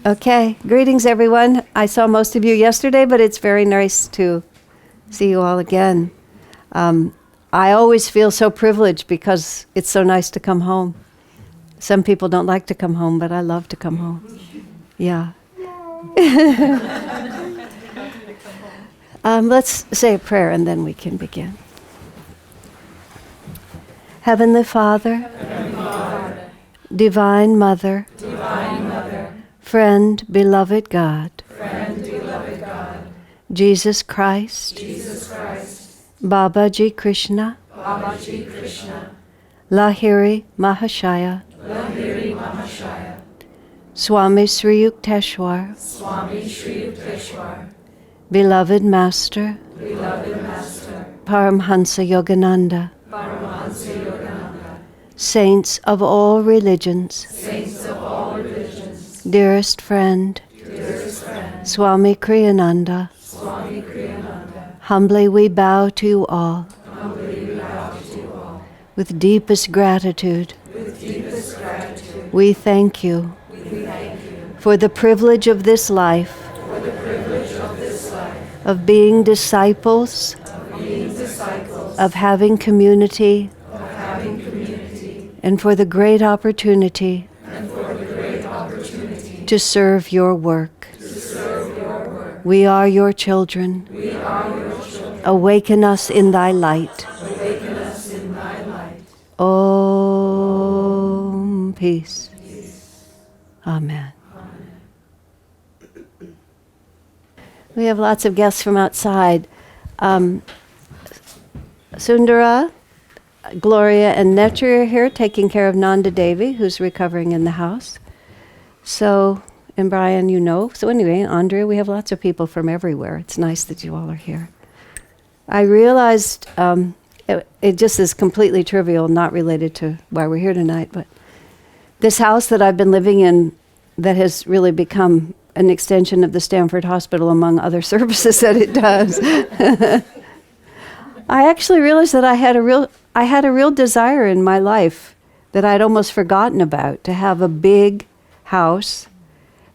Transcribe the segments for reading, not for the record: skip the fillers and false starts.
Okay, greetings everyone. I saw most of you yesterday, but it's very nice to see you all again. I always feel so privileged because it's so nice to come home. Some people don't like to come home, but I love to come home. Yeah. Let's say a prayer and then we can begin. Heavenly Father, Divine Mother, Friend, beloved God, Jesus Christ, Babaji Krishna, Lahiri Mahashaya, Swami Sri Yukteswar, beloved Master, Paramhansa Yogananda, Saints of all religions, dearest friend, Swami Kriyananda, humbly we bow to you all, with deepest gratitude. We thank you for the privilege of this life, of being disciples, of having community, and for the great opportunity to serve your work. We are your children. Awaken us in thy light. Om. Peace. Amen. We have lots of guests from outside. Sundara, Gloria, and Netri are here taking care of Nanda Devi, who's recovering in the house. So, and Brian, you know. So anyway, Andrea, we have lots of people from everywhere. It's nice that you all are here. I realized it just is completely trivial, not related to why we're here tonight, but this house that I've been living in that has really become an extension of the Stanford Hospital among other services that it does. I actually realized that I had a real desire in my life that I'd almost forgotten about, to have a big house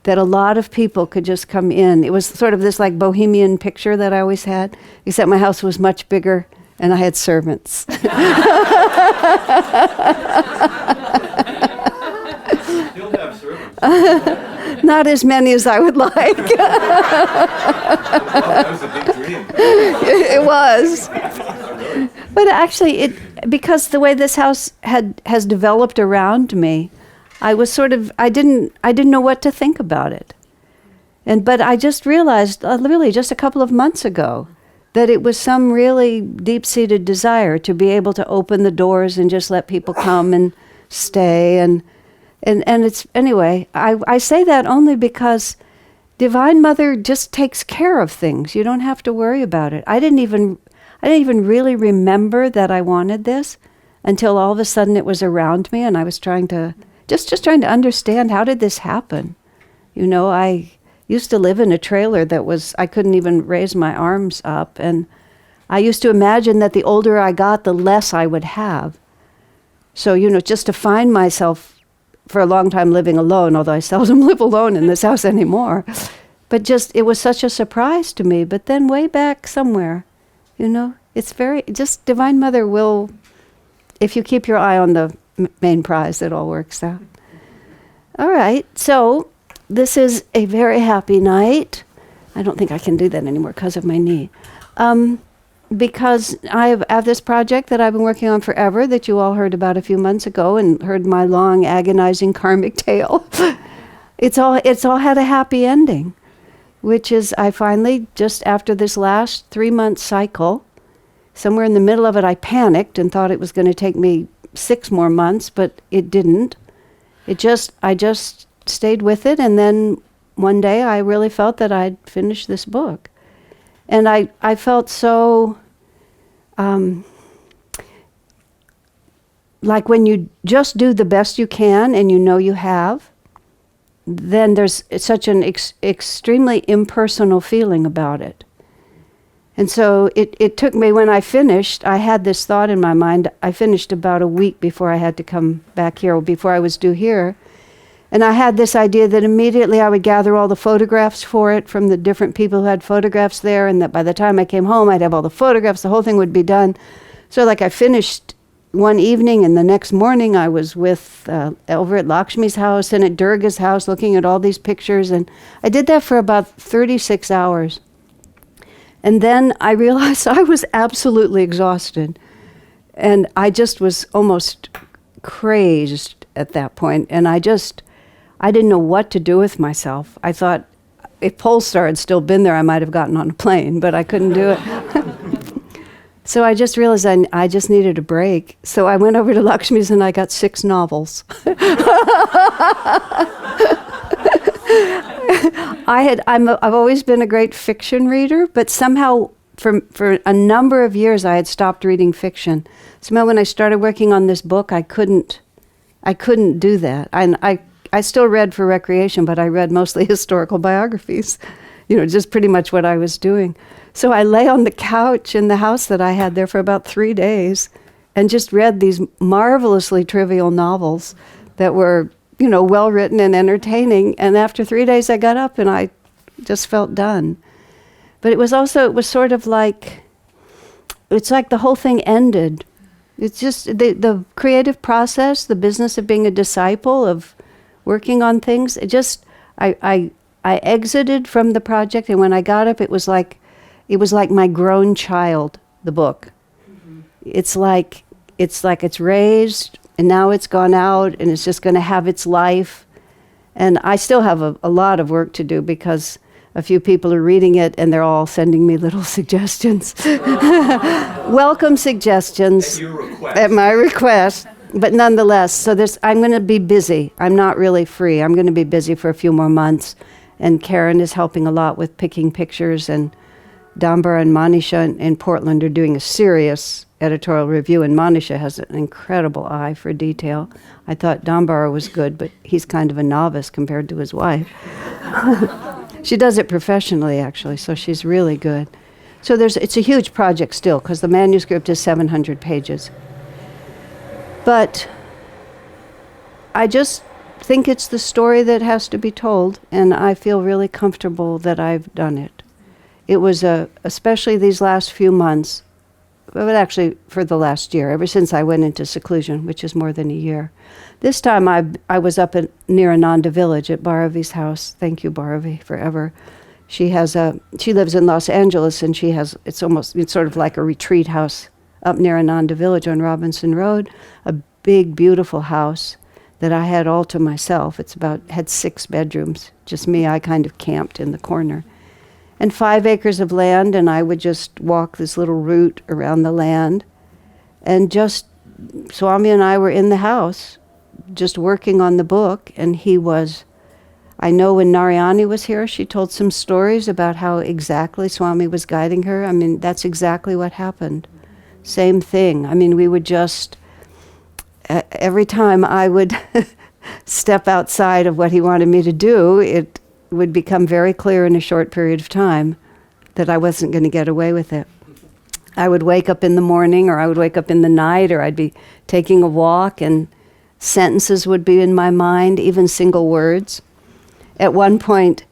that a lot of people could just come in. It was sort of this like bohemian picture that I always had, except my house was much bigger and I had servants. You'll have servants. Not as many as I would like. That was a big dream. It was. But actually, because the way this house has developed around me, I was sort of, I didn't know what to think about it. But I just realized, really just a couple of months ago, that it was some really deep-seated desire to be able to open the doors and just let people come and stay. And it's, anyway, I say that only because Divine Mother just takes care of things. You don't have to worry about it. I didn't even really remember that I wanted this until all of a sudden it was around me and I was trying to, just trying to understand, how did this happen? You know, I used to live in a trailer that was, I couldn't even raise my arms up, and I used to imagine that the older I got, the less I would have. So, you know, just to find myself for a long time living alone, although I seldom live alone in this house anymore, but just, it was such a surprise to me. But then way back somewhere, you know, it's very, just Divine Mother will, if you keep your eye on the main prize, it all works out. All right, so this is a very happy night. I don't think I can do that anymore because of my knee. Because I have this project that I've been working on forever that you all heard about a few months ago and heard my long, agonizing karmic tale. It's all had a happy ending, which is I finally, just after this last 3-month cycle, somewhere in the middle of it, I panicked and thought it was going to take me 6 more months, but it didn't. I just stayed with it, and then one day I really felt that I'd finished this book. And I felt so, like when you just do the best you can and you know you have, then there's such an extremely impersonal feeling about it. And so it took me, when I finished, I had this thought in my mind. I finished about a week before I had to come back here, or before I was due here. And I had this idea that immediately I would gather all the photographs for it from the different people who had photographs there, and that by the time I came home, I'd have all the photographs, the whole thing would be done. So like I finished one evening, and the next morning I was with over at Lakshmi's house and at Durga's house looking at all these pictures, and I did that for about 36 hours. And then I realized I was absolutely exhausted, and I just was almost crazed at that point, and I didn't know what to do with myself. I thought if Polestar had still been there, I might have gotten on a plane, but I couldn't do it. So I just realized I just needed a break. So I went over to Lakshmi's and I got 6 novels. I've always been a great fiction reader, but somehow for a number of years I had stopped reading fiction. Somehow when I started working on this book, I couldn't do that. And I still read for recreation, but I read mostly historical biographies, just pretty much what I was doing. So I lay on the couch in the house that I had there for about 3 days and just read these marvelously trivial novels that were, well written and entertaining. And after 3 days I got up and I just felt done. But it was sort of like, it's like the whole thing ended. It's just the creative process, the business of being a disciple, of working on things. I exited from the project, and when I got up, it was like my grown child, the book. Mm-hmm. It's like it's raised, and now it's gone out, and it's just going to have its life. And I still have a lot of work to do because a few people are reading it, and they're all sending me little suggestions. Welcome suggestions at my request. But nonetheless, so I'm going to be busy. I'm not really free. I'm going to be busy for a few more months. And Karen is helping a lot with picking pictures, and Dambar and Manisha in Portland are doing a serious editorial review, and Manisha has an incredible eye for detail. I thought Dambar was good, but he's kind of a novice compared to his wife. She does it professionally, actually, so she's really good. So it's a huge project still, because the manuscript is 700 pages. But I just think it's the story that has to be told, and I feel really comfortable that I've done it. It was especially these last few months, but actually for the last year, ever since I went into seclusion, which is more than a year. This time I was up near Ananda village at Bharavi's house. Thank you, Bharavi, forever. She lives in Los Angeles, and it's sort of like a retreat house up near Ananda village on Robinson Road, a big, beautiful house that I had all to myself. Had 6 bedrooms, just me. I kind of camped in the corner. And 5 acres of land, and I would just walk this little route around the land. And just, Swami and I were in the house, just working on the book, and I know when Narayani was here, she told some stories about how exactly Swami was guiding her. I mean, that's exactly what happened. Same thing. I mean, we would just, every time I would step outside of what he wanted me to do, it would become very clear in a short period of time that I wasn't going to get away with it. I would wake up in the morning, or I would wake up in the night, or I'd be taking a walk, and sentences would be in my mind, even single words. At one point,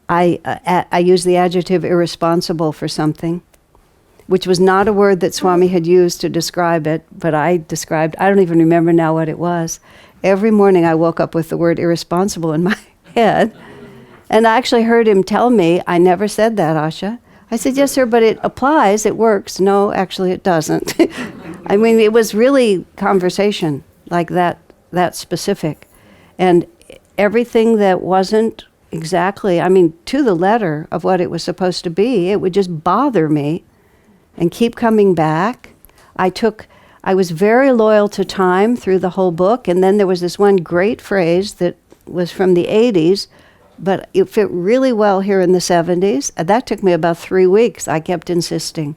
I used the adjective irresponsible for something, which was not a word that Swami had used to describe it, but I don't even remember now what it was. Every morning I woke up with the word irresponsible in my head, and I actually heard him tell me, I never said that, Asha. I said, yes, sir, but it applies, it works. No, actually it doesn't. I mean, it was really conversation like that specific. And everything that wasn't exactly, to the letter of what it was supposed to be, it would just bother me and keep coming back. I was very loyal to time through the whole book, and then there was this one great phrase that was from the 80s, but it fit really well here in the 70s. That took me about 3 weeks. I kept insisting.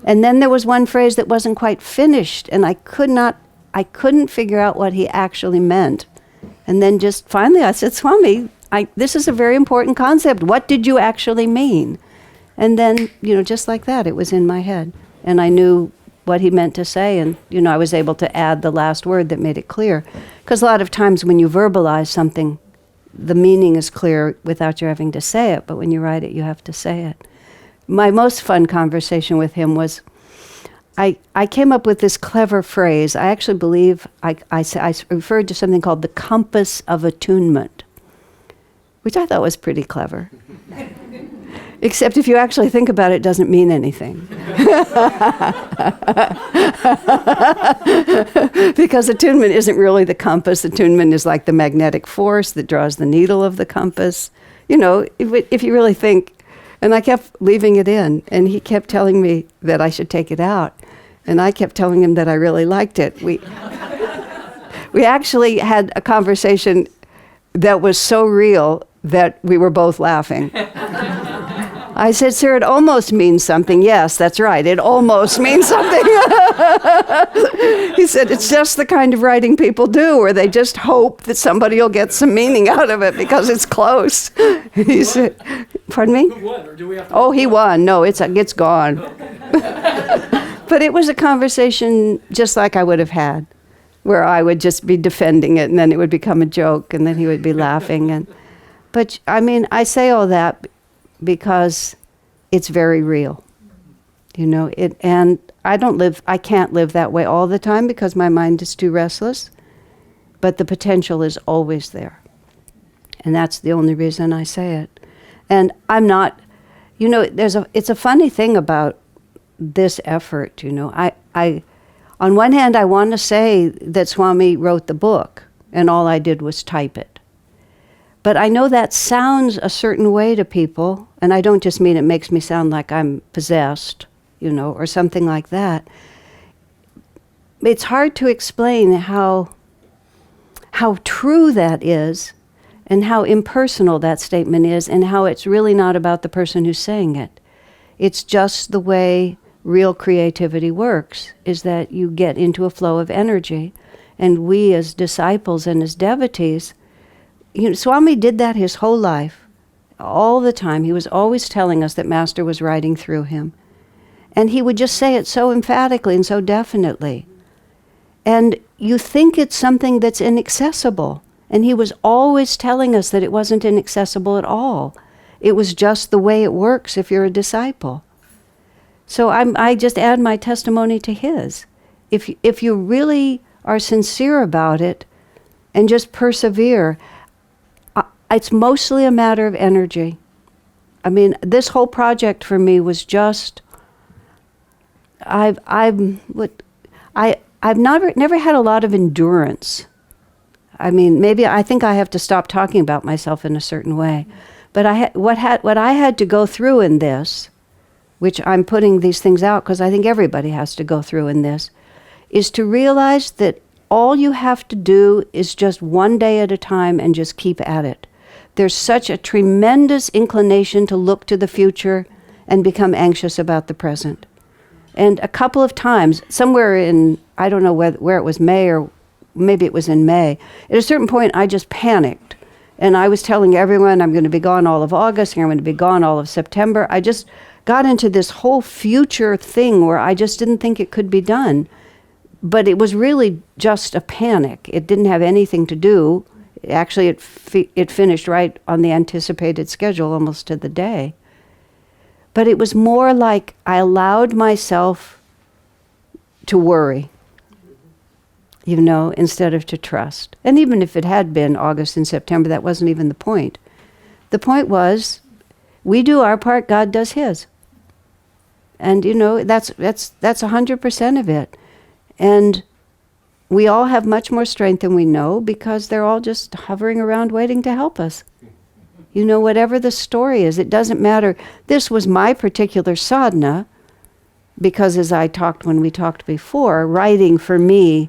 And then there was one phrase that wasn't quite finished, and I couldn't figure out what he actually meant. And then just finally I said, Swami, this is a very important concept. What did you actually mean? And then, just like that, it was in my head. And I knew what he meant to say, and, I was able to add the last word that made it clear. Because a lot of times when you verbalize something, the meaning is clear without you having to say it, but when you write it, you have to say it. My most fun conversation with him was, I came up with this clever phrase. I actually believe I referred to something called the compass of attunement, which I thought was pretty clever. Except if you actually think about it, it doesn't mean anything. Because attunement isn't really the compass. Attunement is like the magnetic force that draws the needle of the compass. You know, if you really think. And I kept leaving it in, and he kept telling me that I should take it out. And I kept telling him that I really liked it. We actually had a conversation that was so real that we were both laughing. I said, sir, it almost means something. Yes, that's right. It almost means something. He said, it's just the kind of writing people do, where they just hope that somebody will get some meaning out of it because it's close. He said, pardon me? Who won? Or do we have to Oh, he won. No, it's gone. But it was a conversation just like I would have had, where I would just be defending it, and then it would become a joke, and then he would be laughing. But I mean, I say all that because it's very real, you know. And I can't live that way all the time because my mind is too restless. But the potential is always there, and that's the only reason I say it. And I'm not, you know. It's a funny thing about this effort, you know. I on one hand, I want to say that Swami wrote the book, and all I did was type it. But I know that sounds a certain way to people, and I don't just mean it makes me sound like I'm possessed, you know, or something like that. It's hard to explain how true that is, and how impersonal that statement is, and how it's really not about the person who's saying it. It's just the way real creativity works, is that you get into a flow of energy, and we as disciples and as devotees, you know, Swami did that his whole life, all the time. He was always telling us that Master was writing through him. And he would just say it so emphatically and so definitely. And you think it's something that's inaccessible. And he was always telling us that it wasn't inaccessible at all. It was just the way it works if you're a disciple. So I just add my testimony to his. If you really are sincere about it and just persevere, it's mostly a matter of energy. I mean, this whole project for me was just, I've never had a lot of endurance. I mean, maybe I think I have to stop talking about myself in a certain way. But what I had to go through in this, which I'm putting these things out because I think everybody has to go through in this, is to realize that all you have to do is just one day at a time and just keep at it. There's such a tremendous inclination to look to the future and become anxious about the present. And a couple of times, somewhere in, I don't know where it was May or maybe it was in May, at a certain point I just panicked. And I was telling everyone I'm going to be gone all of August, and I'm going to be gone all of September. I just got into this whole future thing where I just didn't think it could be done. But it was really just a panic. It didn't have anything to do. Actually, it finished right on the anticipated schedule, almost to the day. But it was more like I allowed myself to worry, you know, instead of to trust. And even if it had been August and September, that wasn't even the point. The point was, we do our part, God does his. And, you know, that's 100% of it. And we all have much more strength than we know because they're all just hovering around waiting to help us. You know, whatever the story is, it doesn't matter. This was my particular sadhana because when we talked before, writing for me,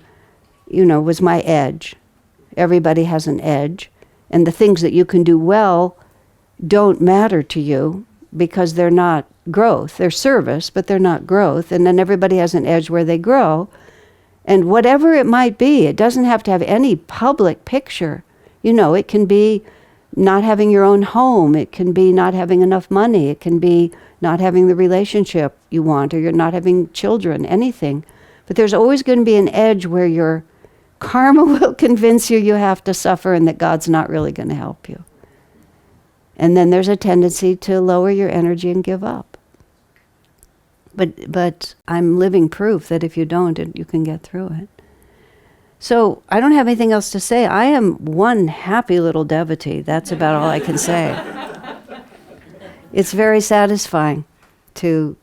you know, was my edge. Everybody has an edge. And the things that you can do well don't matter to you because they're not growth. They're service, but they're not growth. And then everybody has an edge where they grow. And whatever it might be, it doesn't have to have any public picture. You know, it can be not having your own home. It can be not having enough money. It can be not having the relationship you want, or you're not having children, anything. But there's always going to be an edge where you're Karma will convince you you have to suffer and that God's not really going to help you. And then there's a tendency to lower your energy and give up. But I'm living proof that if you don't, you can get through it. So I don't have anything else to say. I am one happy little devotee. That's about all I can say. It's very satisfying to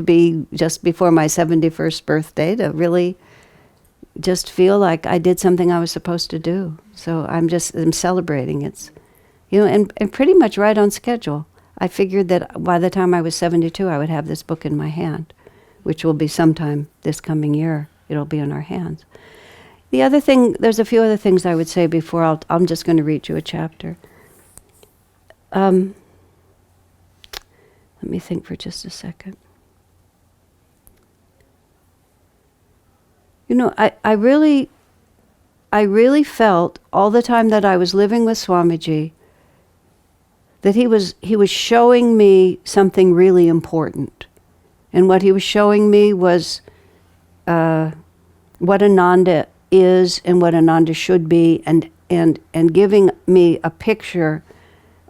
be just before my 71st birthday, to really just feel like I did something I was supposed to do. So I'm celebrating. It's, and pretty much right on schedule. I figured that by the time I was 72, I would have this book in my hand, which will be sometime this coming year. It'll be in our hands. The other thing, there's a few other things I would say before I'm just going to read you a chapter. Let me think for just a second. I really felt all the time that I was living with Swamiji that he was showing me something really important. And what he was showing me was what Ananda is and what Ananda should be, and giving me a picture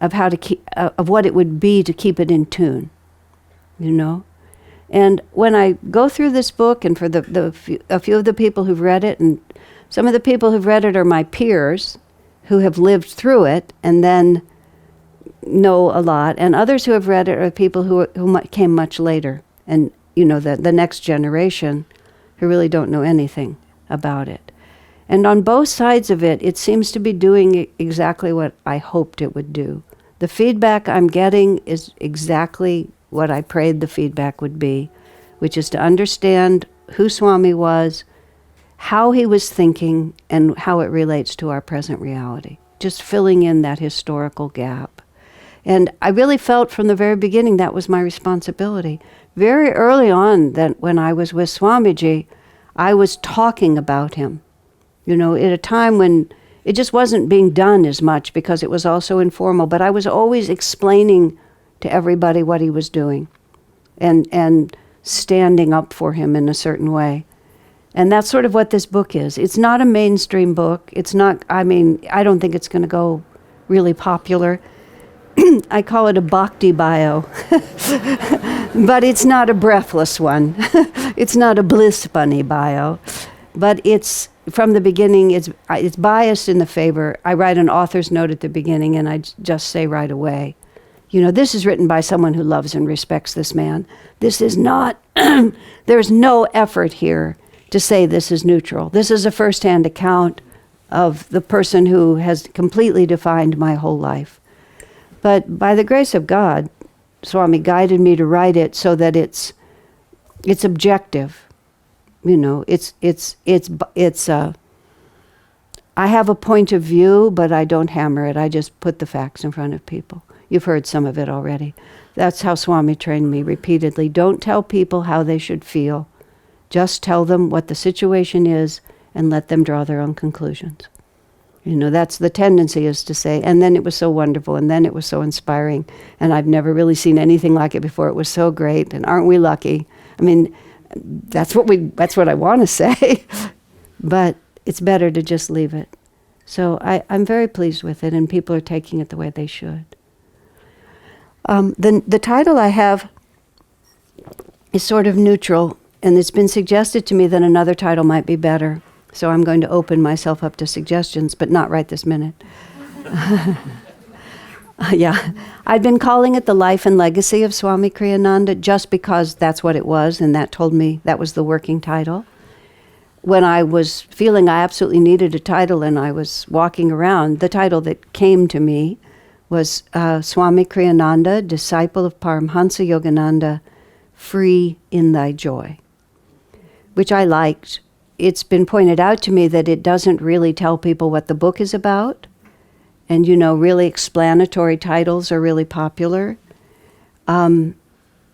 of how to keep of what it would be to keep it in tune, And when I go through this book, and for a few of the people who've read it, and some of the people who've read it are my peers who have lived through it and then know a lot, and others who have read it are people who came much later, and the next generation who really don't know anything about it. And on both sides of it, it seems to be doing exactly what I hoped it would do. The feedback I'm getting is exactly what I prayed the feedback would be, which is to understand who Swami was, how he was thinking, and how it relates to our present reality. Just filling in that historical gap. And I really felt from the very beginning that was my responsibility. Very early on, that when I was with Swamiji, I was talking about him, at a time when it just wasn't being done as much because it was also informal, but I was always explaining to everybody what he was doing and standing up for him in a certain way. And that's sort of what this book is. It's not a mainstream book. It's not, I don't think it's going to go really popular. I call it a bhakti bio, but it's not a breathless one. It's not a bliss bunny bio, but it's, from the beginning, it's biased in the favor. I write an author's note at the beginning, and I just say right away, this is written by someone who loves and respects this man. This is not, there's no effort here to say this is neutral. This is a first-hand account of the person who has completely defined my whole life. But by the grace of God, Swami guided me to write it so that it's objective. I have a point of view, but I don't hammer it. I just put the facts in front of people. You've heard some of it already. That's how Swami trained me repeatedly. Don't tell people how they should feel. Just tell them what the situation is and let them draw their own conclusions. That's the tendency, is to say, and then it was so wonderful, and then it was so inspiring, and I've never really seen anything like it before. It was so great, and aren't we lucky? That's what I want to say, but it's better to just leave it. So I'm very pleased with it, and people are taking it the way they should. The title I have is sort of neutral, and it's been suggested to me that another title might be better. So I'm going to open myself up to suggestions, but not right this minute. Yeah, I've been calling it The Life and Legacy of Swami Kriyananda just because that's what it was, and that told me that was the working title. When I was feeling I absolutely needed a title and I was walking around, the title that came to me was Swami Kriyananda, Disciple of Paramhansa Yogananda, Free in Thy Joy, which I liked. It's been pointed out to me that it doesn't really tell people what the book is about. And, really explanatory titles are really popular.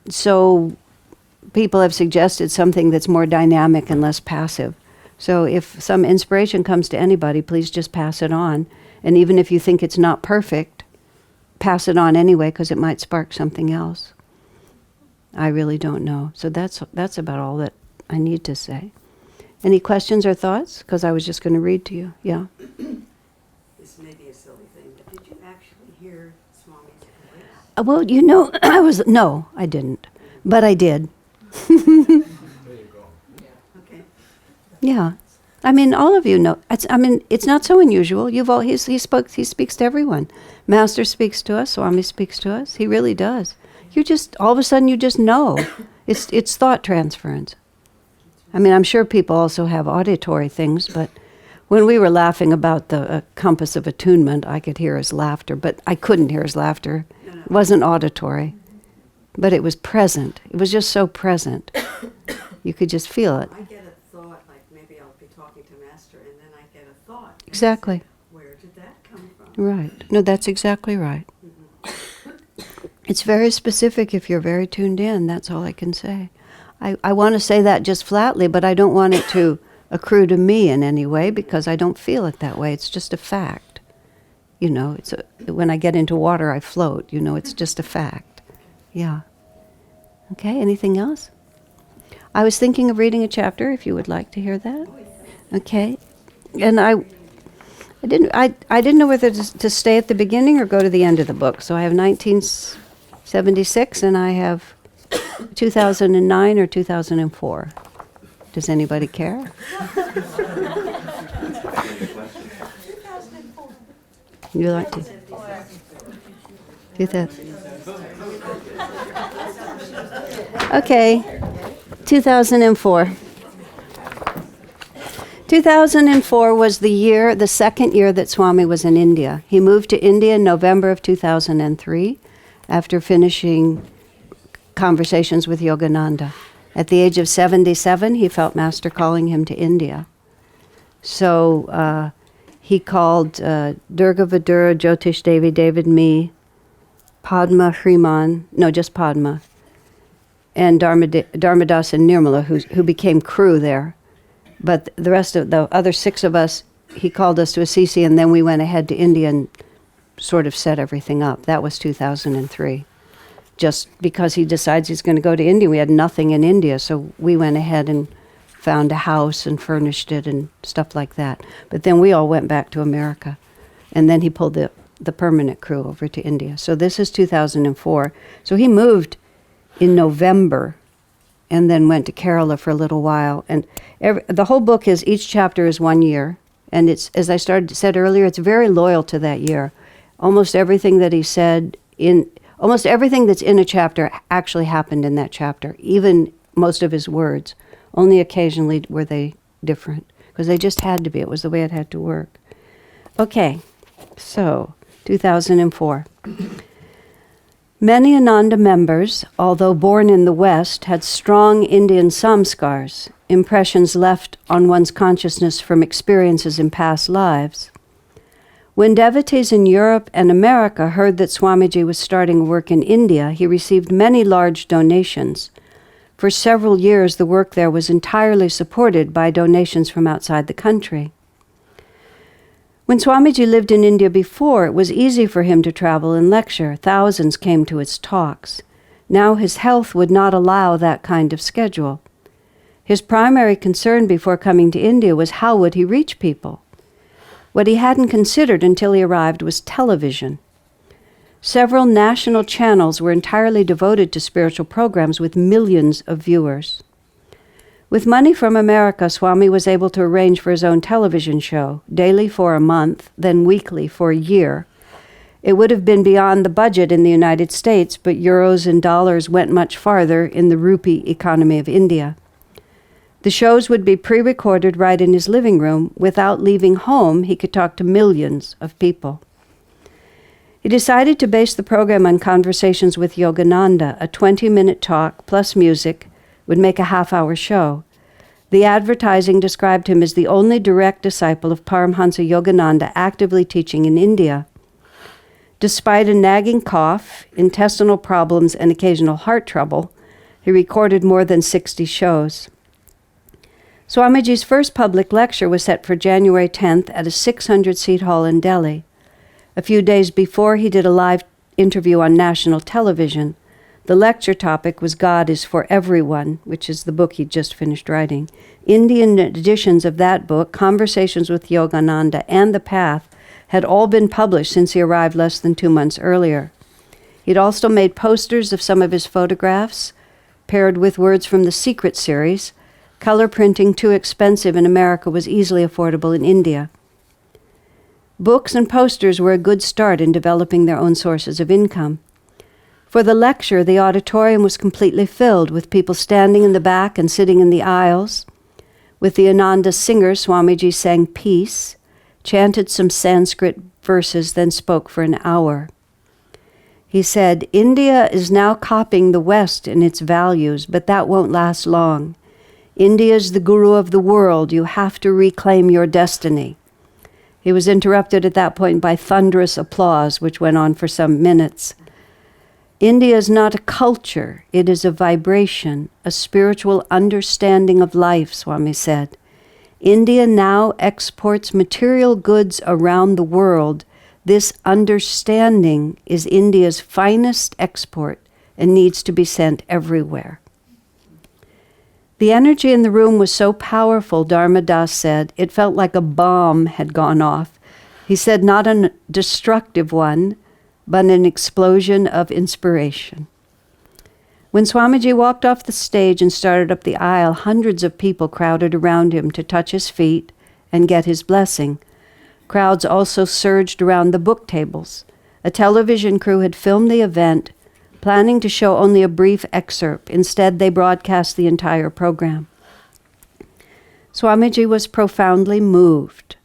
So people have suggested something that's more dynamic and less passive. So if some inspiration comes to anybody, please just pass it on. And even if you think it's not perfect, pass it on anyway, because it might spark something else. I really don't know. So that's about all that I need to say. Any questions or thoughts? Because I was just going to read to you. Yeah. This may be a silly thing, but did you actually hear Swami's voice? Well, no, I didn't. But I did. Okay. Yeah. I mean, all of you know. It's not so unusual. He speaks to everyone. Master speaks to us. Swami speaks to us. He really does. All of a sudden, you just know. It's thought transference. I mean, I'm sure people also have auditory things, but when we were laughing about the compass of attunement, I could hear his laughter, but I couldn't hear his laughter. It wasn't auditory, but it was present. It was just so present. You could just feel it. I get a thought, like maybe I'll be talking to Master, and then I get a thought. Exactly. Where did that come from? Right. No, that's exactly right. It's very specific if you're very tuned in. That's all I can say. I want to say that just flatly, but I don't want it to accrue to me in any way because I don't feel it that way. It's just a fact. When I get into water, I float. It's just a fact. Yeah. Okay, anything else? I was thinking of reading a chapter, if you would like to hear that. Okay. And I didn't know whether to stay at the beginning or go to the end of the book. So I have 1976 and I have 2009 or 2004. Does anybody care? 2004. You like to? 2000. Okay. 2004. 2004 was the second year that Swami was in India. He moved to India in November of 2003 after finishing conversations with Yogananda. At the age of 77, he felt Master calling him to India. So he called Durga Vidura, Jyotish Devi, David Me, Padma Hriman, no, just Padma, and Dharmadas and Nirmala, who became crew there. But the rest of the other 6 of us, he called us to Assisi, and then we went ahead to India and sort of set everything up. That was 2003. Just because he decides he's going to go to India. We had nothing in India, so we went ahead and found a house and furnished it and stuff like that. But then we all went back to America. And then he pulled the permanent crew over to India. So this is 2004. So he moved in November and then went to Kerala for a little while. And the whole book is, each chapter is 1 year. And it's, as I said earlier, it's very loyal to that year. Almost everything that he said almost everything that's in a chapter actually happened in that chapter, even most of his words. Only occasionally were they different, because they just had to be. It was the way it had to work. Okay, so 2004. Many Ananda members, although born in the West, had strong Indian samskars, impressions left on one's consciousness from experiences in past lives. When devotees in Europe and America heard that Swamiji was starting work in India, he received many large donations. For several years, the work there was entirely supported by donations from outside the country. When Swamiji lived in India before, it was easy for him to travel and lecture. Thousands came to his talks. Now his health would not allow that kind of schedule. His primary concern before coming to India was how would he reach people. What he hadn't considered until he arrived was television. Several national channels were entirely devoted to spiritual programs with millions of viewers. With money from America, Swami was able to arrange for his own television show, daily for a month, then weekly for a year. It would have been beyond the budget in the United States, but euros and dollars went much farther in the rupee economy of India. The shows would be pre-recorded right in his living room. Without leaving home, he could talk to millions of people. He decided to base the program on conversations with Yogananda. A 20-minute talk plus music would make a half-hour show. The advertising described him as the only direct disciple of Paramhansa Yogananda actively teaching in India. Despite a nagging cough, intestinal problems, and occasional heart trouble, he recorded more than 60 shows. Swamiji's first public lecture was set for January 10th at a 600-seat hall in Delhi. A few days before, he did a live interview on national television. The lecture topic was God is for Everyone, which is the book he'd just finished writing. Indian editions of that book, Conversations with Yogananda, and The Path had all been published since he arrived less than 2 months earlier. He'd also made posters of some of his photographs, paired with words from the Secret series. Color printing, too expensive in America, was easily affordable in India. Books and posters were a good start in developing their own sources of income. For the lecture, the auditorium was completely filled with people standing in the back and sitting in the aisles. With the Ananda singers, Swamiji sang peace, chanted some Sanskrit verses, then spoke for an hour. He said, India is now copying the West in its values, but that won't last long. India is the guru of the world. You have to reclaim your destiny. He was interrupted at that point by thunderous applause, which went on for some minutes. India is not a culture. It is a vibration, a spiritual understanding of life, Swami said. India now exports material goods around the world. This understanding is India's finest export and needs to be sent everywhere. The energy in the room was so powerful, Dharma Das said, it felt like a bomb had gone off. He said not a destructive one, but an explosion of inspiration. When Swamiji walked off the stage and started up the aisle, hundreds of people crowded around him to touch his feet and get his blessing. Crowds also surged around the book tables. A television crew had filmed the event, planning to show only a brief excerpt. Instead, they broadcast the entire program. Swamiji was profoundly moved.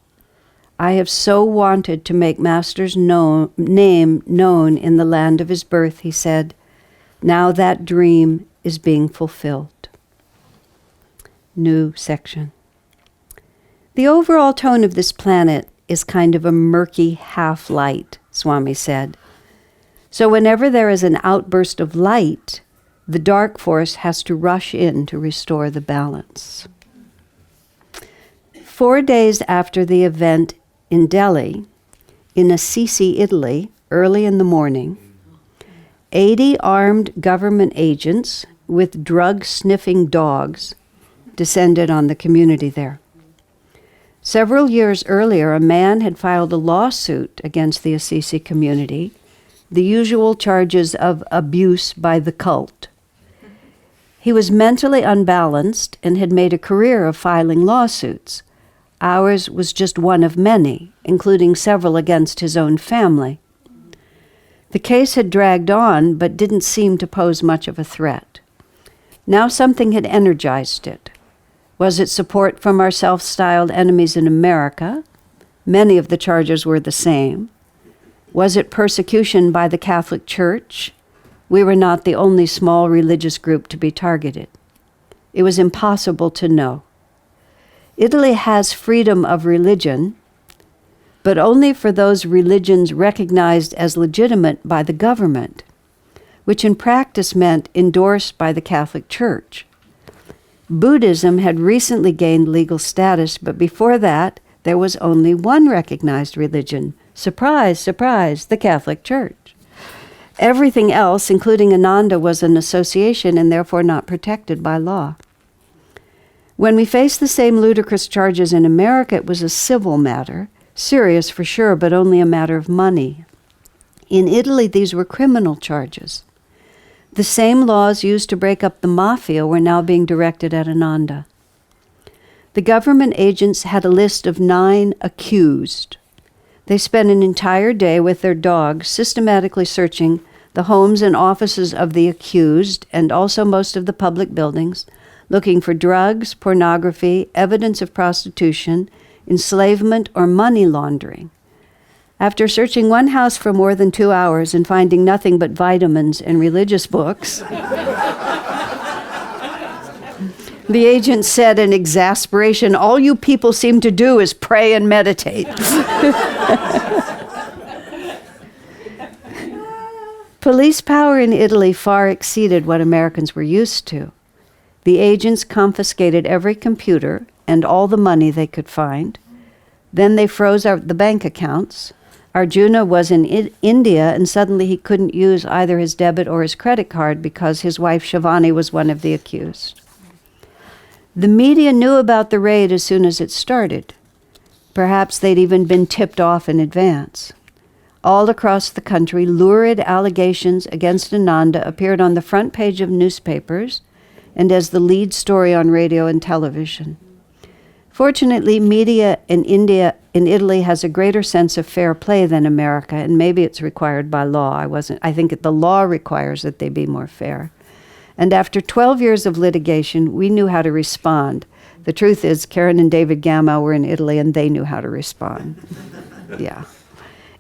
I have so wanted to make Master's name known in the land of his birth, he said. Now that dream is being fulfilled. New section. The overall tone of this planet is kind of a murky half-light, Swami said. So whenever there is an outburst of light, the dark force has to rush in to restore the balance. 4 days after the event in Delhi, in Assisi, Italy, early in the morning, 80 armed government agents with drug-sniffing dogs descended on the community there. Several years earlier, a man had filed a lawsuit against the Assisi community, the usual charges of abuse by the cult. He was mentally unbalanced and had made a career of filing lawsuits. Ours was just one of many, including several against his own family. The case had dragged on, but didn't seem to pose much of a threat. Now something had energized it. Was it support from our self-styled enemies in America? Many of the charges were the same. Was it persecution by the Catholic Church? We were not the only small religious group to be targeted. It was impossible to know. Italy has freedom of religion, but only for those religions recognized as legitimate by the government, which in practice meant endorsed by the Catholic Church. Buddhism had recently gained legal status, but before that, there was only one recognized religion. Surprise, surprise, the Catholic Church. Everything else, including Ananda, was an association and therefore not protected by law. When we faced the same ludicrous charges in America, it was a civil matter, serious for sure, but only a matter of money. In Italy, these were criminal charges. The same laws used to break up the mafia were now being directed at Ananda. The government agents had a list of 9 accused. They spent an entire day with their dogs systematically searching the homes and offices of the accused and also most of the public buildings, looking for drugs, pornography, evidence of prostitution, enslavement, or money laundering. After searching one house for more than 2 hours and finding nothing but vitamins and religious books, the agent said in exasperation, "All you people seem to do is pray and meditate." Police power in Italy far exceeded what Americans were used to. The agents confiscated every computer and all the money they could find. Then they froze the bank accounts. Arjuna was in India, and suddenly he couldn't use either his debit or his credit card because his wife Shivani was one of the accused. The media knew about the raid as soon as it started. Perhaps they'd even been tipped off in advance. All across the country, lurid allegations against Ananda appeared on the front page of newspapers and as the lead story on radio and television. Fortunately, media in Italy has a greater sense of fair play than America, and maybe it's required by law. I think the law requires that they be more fair. And after 12 years of litigation, we knew how to respond. The truth is, Karen and David Gamow were in Italy, and they knew how to respond. Yeah.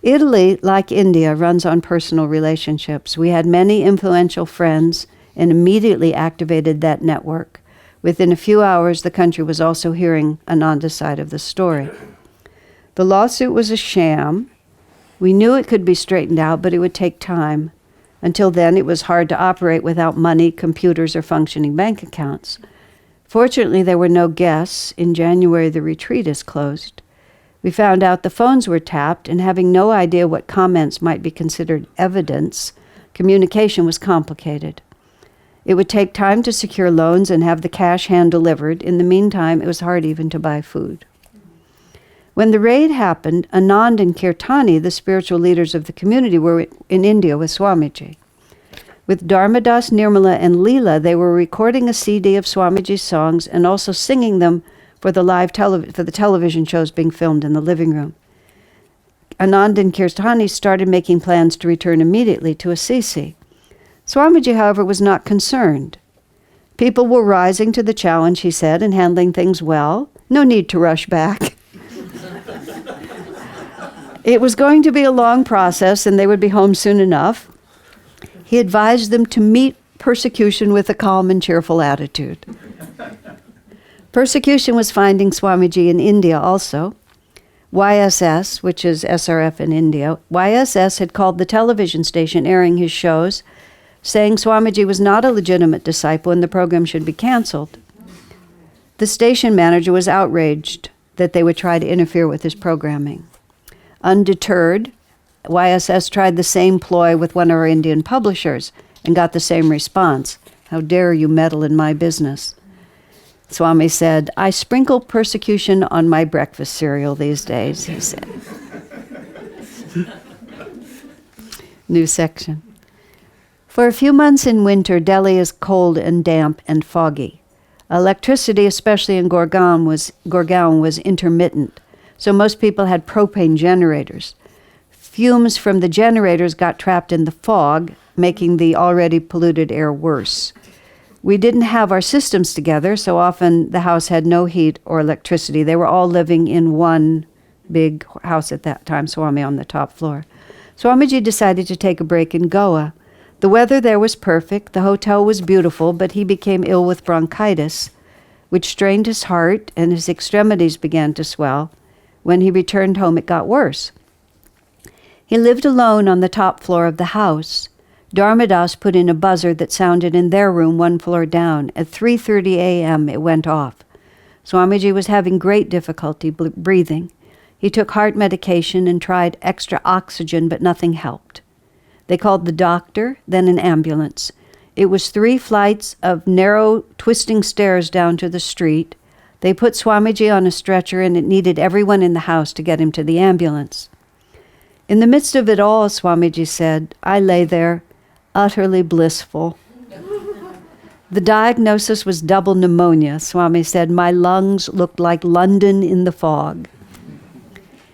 Italy, like India, runs on personal relationships. We had many influential friends and immediately activated that network. Within a few hours, the country was also hearing Ananda's side of the story. The lawsuit was a sham. We knew it could be straightened out, but it would take time. Until then, it was hard to operate without money, computers, or functioning bank accounts. Fortunately, there were no guests. In January, the retreat is closed. We found out the phones were tapped, and having no idea what comments might be considered evidence, communication was complicated. It would take time to secure loans and have the cash hand-delivered. In the meantime, it was hard even to buy food. When the raid happened, Ananda and Kirtani, the spiritual leaders of the community, were in India with Swamiji. With Dharmadas, Nirmala, and Leela, they were recording a CD of Swamiji's songs and also singing them for the television shows being filmed in the living room. Ananda and Kirtani started making plans to return immediately to Assisi. Swamiji, however, was not concerned. People were rising to the challenge, he said, and handling things well. No need to rush back. It was going to be a long process, and they would be home soon enough. He advised them to meet persecution with a calm and cheerful attitude. Persecution was finding Swamiji in India also. YSS, which is SRF in India, YSS had called the television station airing his shows, saying Swamiji was not a legitimate disciple and the program should be canceled. The station manager was outraged that they would try to interfere with his programming. Undeterred, YSS tried the same ploy with one of our Indian publishers and got the same response. How dare you meddle in my business? Swami said, I sprinkle persecution on my breakfast cereal these days, he said. New section. For a few months in winter, Delhi is cold and damp and foggy. Electricity, especially in Gurgaon, was intermittent, so most people had propane generators. Fumes from the generators got trapped in the fog, making the already polluted air worse. We didn't have our systems together, so often the house had no heat or electricity. They were all living in one big house at that time, Swami on the top floor. Swamiji decided to take a break in Goa. The weather there was perfect, the hotel was beautiful, but he became ill with bronchitis, which strained his heart, and his extremities began to swell. When he returned home, it got worse. He lived alone on the top floor of the house. Dharmadas put in a buzzer that sounded in their room one floor down. At 3:30 a.m. it went off. Swamiji was having great difficulty breathing. He took heart medication and tried extra oxygen, but nothing helped. They called the doctor, then an ambulance. It was 3 flights of narrow, twisting stairs down to the street. They put Swamiji on a stretcher, and it needed everyone in the house to get him to the ambulance. In the midst of it all, Swamiji said, I lay there, utterly blissful. The diagnosis was double pneumonia. Swami said, my lungs looked like London in the fog.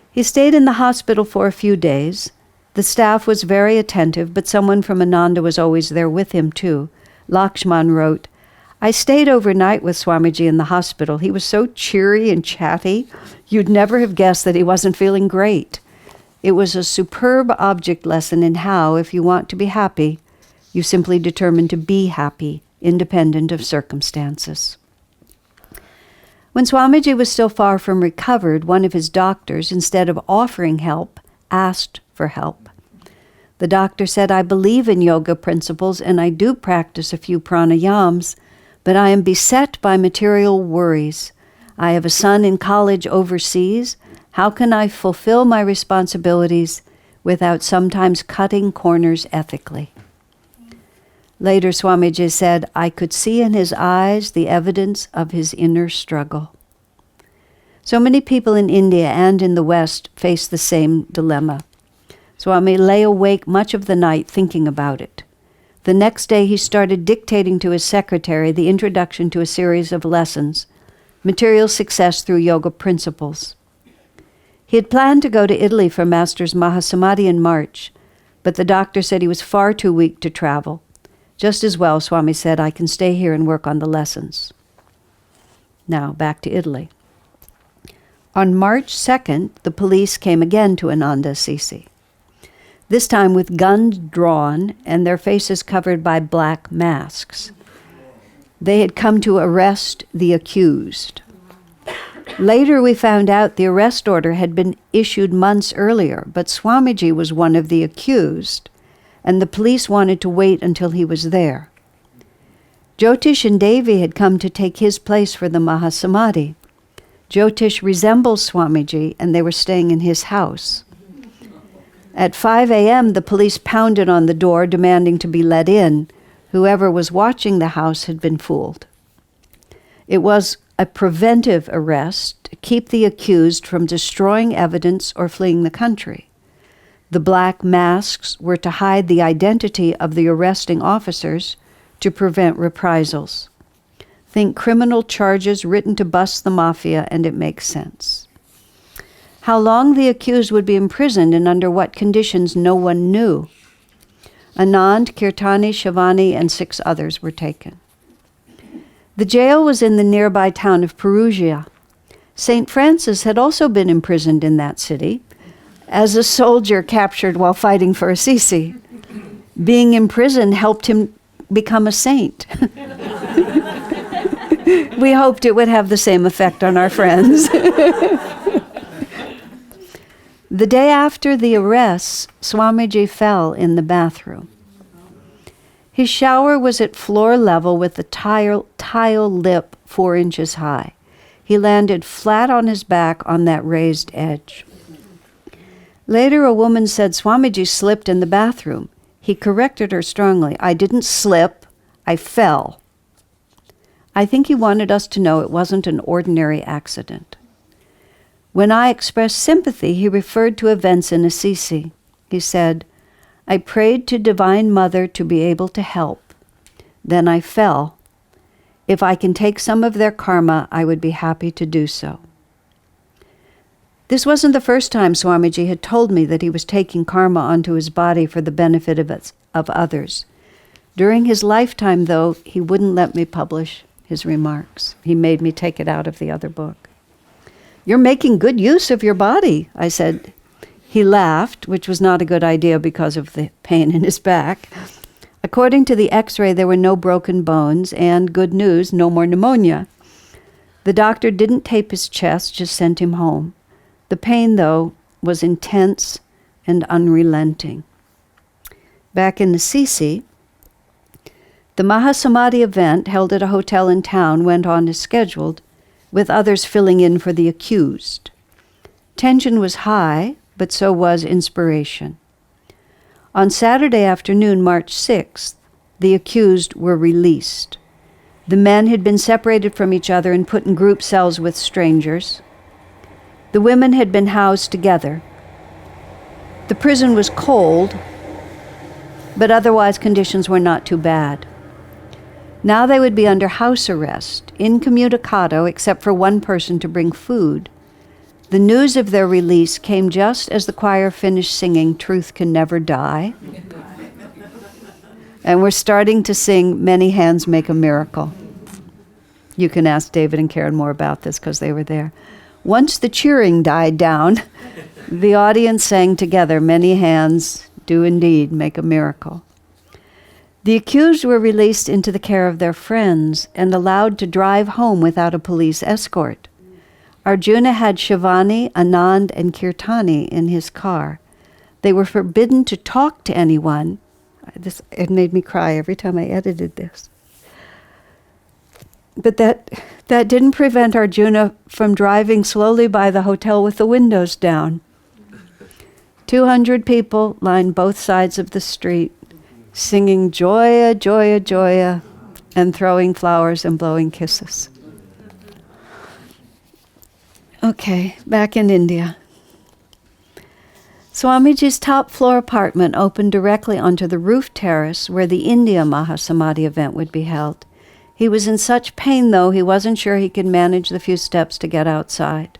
He stayed in the hospital for a few days. The staff was very attentive, but someone from Ananda was always there with him too. Lakshman wrote, I stayed overnight with Swamiji in the hospital. He was so cheery and chatty, you'd never have guessed that he wasn't feeling great. It was a superb object lesson in how, if you want to be happy, you simply determine to be happy, independent of circumstances. When Swamiji was still far from recovered, one of his doctors, instead of offering help, asked for help. The doctor said, I believe in yoga principles and I do practice a few pranayams, but I am beset by material worries. I have a son in college overseas. How can I fulfill my responsibilities without sometimes cutting corners ethically? Later, Swamiji said, I could see in his eyes the evidence of his inner struggle. So many people in India and in the West face the same dilemma. Swami lay awake much of the night thinking about it. The next day he started dictating to his secretary the introduction to a series of lessons, Material Success Through Yoga Principles. He had planned to go to Italy for Master's Mahasamadhi in March, but the doctor said he was far too weak to travel. Just as well, Swami said, I can stay here and work on the lessons. Now, back to Italy. On March 2nd, the police came again to Ananda Assisi, this time with guns drawn and their faces covered by black masks. They had come to arrest the accused. Later we found out the arrest order had been issued months earlier, but Swamiji was one of the accused, and the police wanted to wait until he was there. Jyotish and Devi had come to take his place for the Mahasamadhi. Jyotish resembles Swamiji, and they were staying in his house. At 5 a.m., the police pounded on the door, demanding to be let in. Whoever was watching the house had been fooled. It was a preventive arrest to keep the accused from destroying evidence or fleeing the country. The black masks were to hide the identity of the arresting officers to prevent reprisals. Think criminal charges written to bust the mafia, and it makes sense. How long the accused would be imprisoned and under what conditions no one knew. Anand, Kirtani, Shivani, and 6 others were taken. The jail was in the nearby town of Perugia. St. Francis had also been imprisoned in that city as a soldier captured while fighting for Assisi. Being imprisoned helped him become a saint. We hoped it would have the same effect on our friends. The day after the arrests, Swamiji fell in the bathroom. His shower was at floor level with the tile lip 4 inches high. He landed flat on his back on that raised edge. Later, a woman said Swamiji slipped in the bathroom. He corrected her strongly. I didn't slip, I fell. I think he wanted us to know it wasn't an ordinary accident. When I expressed sympathy, he referred to events in Assisi. He said, I prayed to Divine Mother to be able to help. Then I fell. If I can take some of their karma, I would be happy to do so. This wasn't the first time Swamiji had told me that he was taking karma onto his body for the benefit of others. During his lifetime, though, he wouldn't let me publish his remarks. He made me take it out of the other book. You're making good use of your body, I said. He laughed, which was not a good idea because of the pain in his back. According to the x-ray, there were no broken bones, and good news, no more pneumonia. The doctor didn't tape his chest, just sent him home. The pain, though, was intense and unrelenting. Back in Assisi, the Mahasamadhi event held at a hotel in town went on as scheduled, with others filling in for the accused. Tension was high, but so was inspiration. On Saturday afternoon, March 6th, the accused were released. The men had been separated from each other and put in group cells with strangers. The women had been housed together. The prison was cold, but otherwise conditions were not too bad. Now they would be under house arrest, incommunicado, except for one person to bring food. The news of their release came just as the choir finished singing Truth Can Never Die. And we're starting to sing Many Hands Make a Miracle. You can ask David and Karen more about this because they were there. Once the cheering died down, the audience sang together, Many hands do indeed make a miracle. The accused were released into the care of their friends and allowed to drive home without a police escort. Arjuna had Shivani, Anand, and Kirtani in his car. They were forbidden to talk to anyone. It made me cry every time I edited this. But that didn't prevent Arjuna from driving slowly by the hotel with the windows down. 200 people lined both sides of the street, singing Joya, Joya, Joya, and throwing flowers and blowing kisses. Okay, back in India. Swamiji's top floor apartment opened directly onto the roof terrace where the India Mahasamadhi event would be held. He was in such pain, though, he wasn't sure he could manage the few steps to get outside.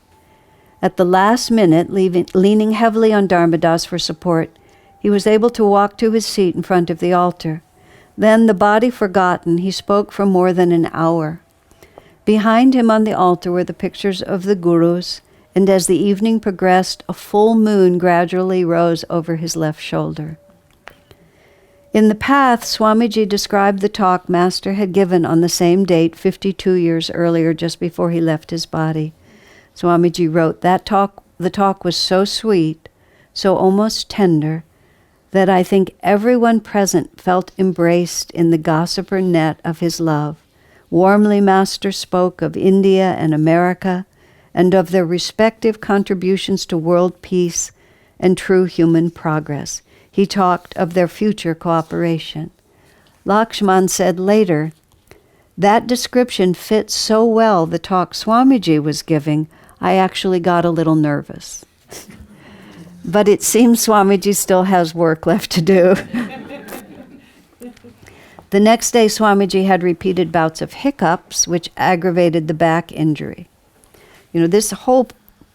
At the last minute, leaning heavily on Dharmadas for support, he was able to walk to his seat in front of the altar. Then, the body forgotten, he spoke for more than an hour. Behind him on the altar were the pictures of the gurus, and as the evening progressed, a full moon gradually rose over his left shoulder. In the path, Swamiji described the talk Master had given on the same date 52 years earlier, just before he left his body. Swamiji wrote, the talk was so sweet, so almost tender, that I think everyone present felt embraced in the gossamer net of his love. Warmly, Master spoke of India and America, and of their respective contributions to world peace and true human progress. He talked of their future cooperation. Lakshman said later, that description fits so well the talk Swamiji was giving, I actually got a little nervous. But it seems Swamiji still has work left to do. The next day, Swamiji had repeated bouts of hiccups, which aggravated the back injury. You know, this whole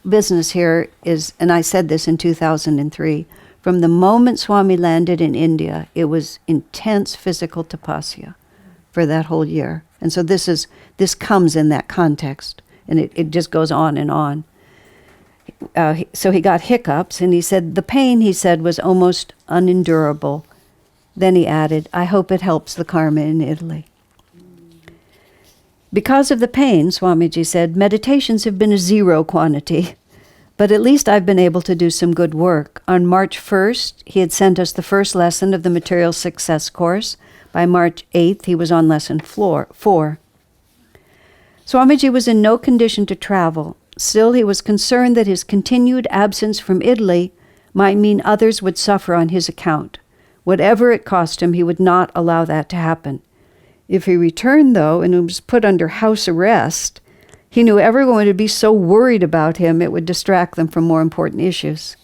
business here is, and I said this in 2003, from the moment Swami landed in India, it was intense physical tapasya for that whole year. And so this comes in that context, and it just goes on and on. So he got hiccups, and he said the pain, he said, was almost unendurable. Then he added, I hope it helps the karma in Italy. Because of the pain, Swamiji said, meditations have been a zero quantity, but at least I've been able to do some good work. On March 1st, he had sent us the first lesson of the Material Success course. By March 8th, he was on lesson 4. Swamiji was in no condition to travel. Still, he was concerned that his continued absence from Italy might mean others would suffer on his account. Whatever it cost him, he would not allow that to happen. If he returned, though, and was put under house arrest, he knew everyone would be so worried about him it would distract them from more important issues.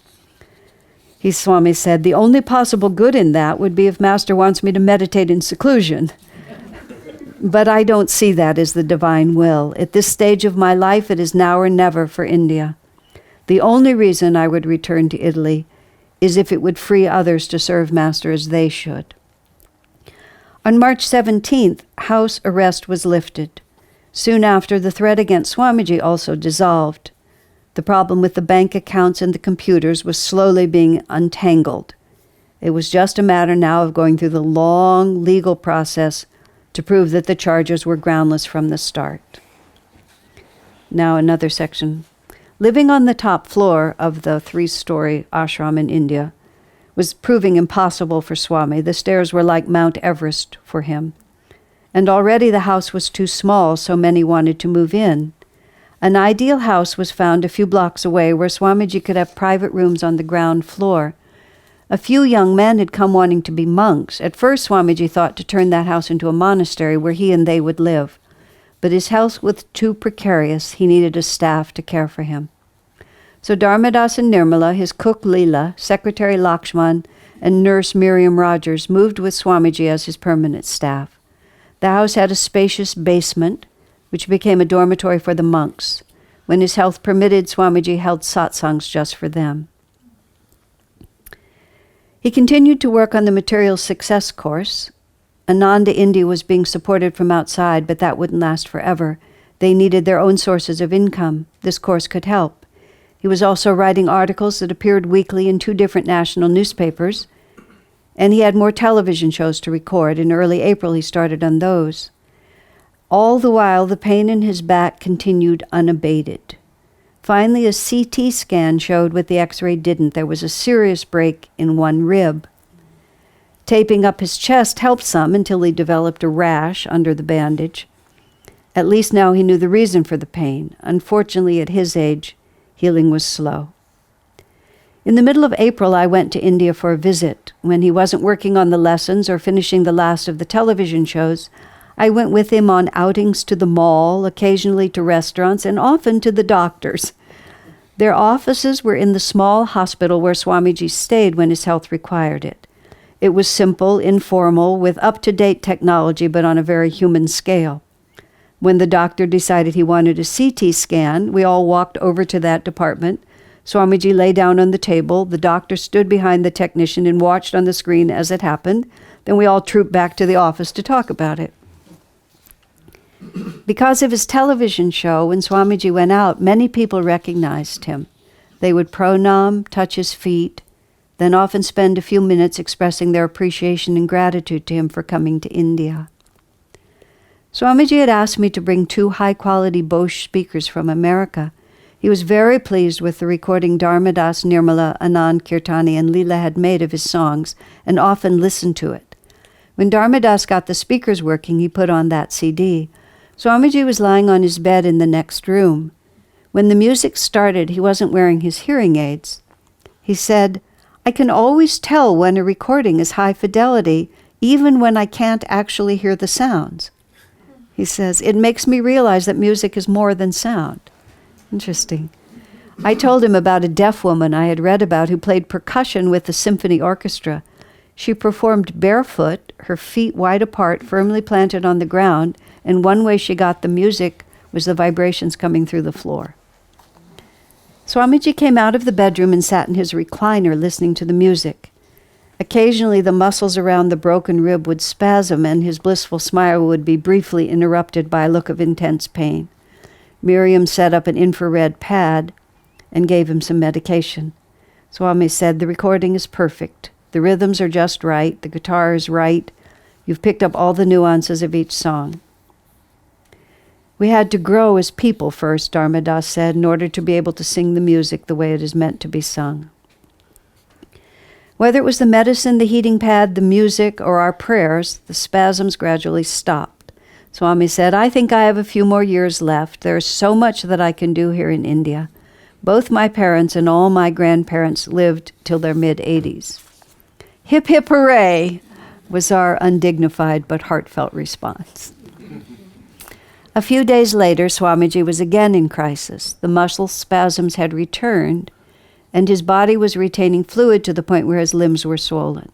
Swami said, the only possible good in that would be if Master wants me to meditate in seclusion. But I don't see that as the divine will. At this stage of my life, it is now or never for India. The only reason I would return to Italy is if it would free others to serve Master as they should. On March 17th, house arrest was lifted. Soon after, the threat against Swamiji also dissolved. The problem with the bank accounts and the computers was slowly being untangled. It was just a matter now of going through the long legal process to prove that the charges were groundless from the start. Now another section. Living on the top floor of the 3-story ashram in India was proving impossible for Swami. The stairs were like Mount Everest for him. And already the house was too small, so many wanted to move in. An ideal house was found a few blocks away where Swamiji could have private rooms on the ground floor. A few young men had come wanting to be monks. At first, Swamiji thought to turn that house into a monastery where he and they would live. But his health was too precarious. He needed a staff to care for him. So Dharmadas and Nirmala, his cook Leela, secretary Lakshman, and nurse Miriam Rogers moved with Swamiji as his permanent staff. The house had a spacious basement, which became a dormitory for the monks. When his health permitted, Swamiji held satsangs just for them. He continued to work on the Material Success course. Ananda India was being supported from outside, but that wouldn't last forever. They needed their own sources of income. This course could help. He was also writing articles that appeared weekly in 2 different national newspapers, and he had more television shows to record. In early April, he started on those. All the while, the pain in his back continued unabated. Finally, a CT scan showed what the X-ray didn't. There was a serious break in one rib. Taping up his chest helped some until he developed a rash under the bandage. At least now he knew the reason for the pain. Unfortunately, at his age, healing was slow. In the middle of April, I went to India for a visit. When he wasn't working on the lessons or finishing the last of the television shows, I went with him on outings to the mall, occasionally to restaurants, and often to the doctors. Their offices were in the small hospital where Swamiji stayed when his health required it. It was simple, informal, with up-to-date technology, but on a very human scale. When the doctor decided he wanted a CT scan, we all walked over to that department. Swamiji lay down on the table. The doctor stood behind the technician and watched on the screen as it happened. Then we all trooped back to the office to talk about it. Because of his television show, when Swamiji went out, many people recognized him. They would pranam, touch his feet, then often spend a few minutes expressing their appreciation and gratitude to him for coming to India. Swamiji had asked me to bring 2 high-quality Bose speakers from America. He was very pleased with the recording Dharmadas, Nirmala, Anand, Kirtani, and Leela had made of his songs, and often listened to it. When Dharmadas got the speakers working, he put on that CD. Swamiji was lying on his bed in the next room. When the music started, he wasn't wearing his hearing aids. He said, "I can always tell when a recording is high fidelity, even when I can't actually hear the sounds." He says, "It makes me realize that music is more than sound." Interesting. I told him about a deaf woman I had read about who played percussion with the symphony orchestra. She performed barefoot, her feet wide apart, firmly planted on the ground, and one way she got the music was the vibrations coming through the floor. Swamiji came out of the bedroom and sat in his recliner listening to the music. Occasionally the muscles around the broken rib would spasm and his blissful smile would be briefly interrupted by a look of intense pain. Miriam set up an infrared pad and gave him some medication. Swami said, "The recording is perfect. The rhythms are just right. The guitar is right. You've picked up all the nuances of each song." We had to grow as people first, Dharmadas said, in order to be able to sing the music the way it is meant to be sung. Whether it was the medicine, the heating pad, the music, or our prayers, the spasms gradually stopped. Swami said, "I think I have a few more years left. There is so much that I can do here in India. Both my parents and all my grandparents lived till their mid-80s. Hip, hip, hooray, was our undignified but heartfelt response. A few days later, Swamiji was again in crisis. The muscle spasms had returned, and his body was retaining fluid to the point where his limbs were swollen.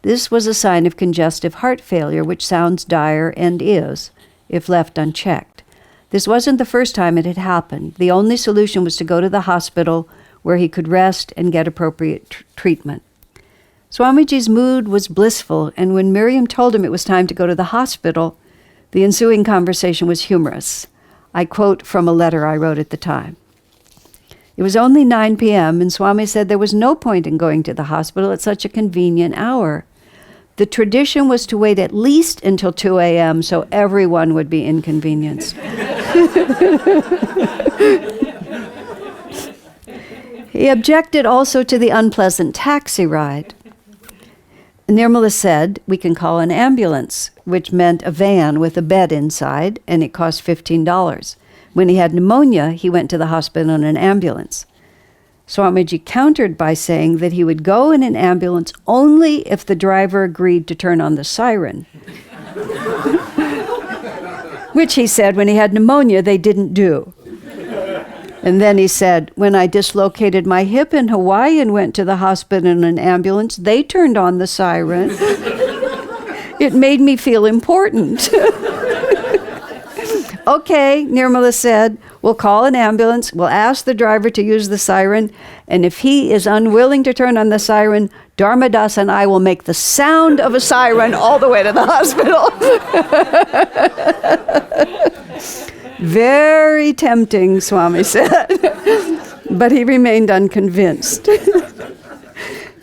This was a sign of congestive heart failure, which sounds dire and is, if left unchecked. This wasn't the first time it had happened. The only solution was to go to the hospital where he could rest and get appropriate treatment. Swamiji's mood was blissful, and when Miriam told him it was time to go to the hospital, the ensuing conversation was humorous. I quote from a letter I wrote at the time. It was only 9 p.m., and Swami said there was no point in going to the hospital at such a convenient hour. The tradition was to wait at least until 2 a.m. so everyone would be inconvenienced. He objected also to the unpleasant taxi ride. Nirmala said, "We can call an ambulance," which meant a van with a bed inside, and it cost $15. When he had pneumonia, he went to the hospital in an ambulance. Swamiji countered by saying that he would go in an ambulance only if the driver agreed to turn on the siren. Which he said when he had pneumonia they didn't do. And then he said, "When I dislocated my hip in Hawaii and went to the hospital in an ambulance, they turned on the siren. It made me feel important." "Okay," Nirmala said, "we'll call an ambulance, we'll ask the driver to use the siren, and if he is unwilling to turn on the siren, Dharmadas and I will make the sound of a siren all the way to the hospital." Very tempting, Swami said, but he remained unconvinced.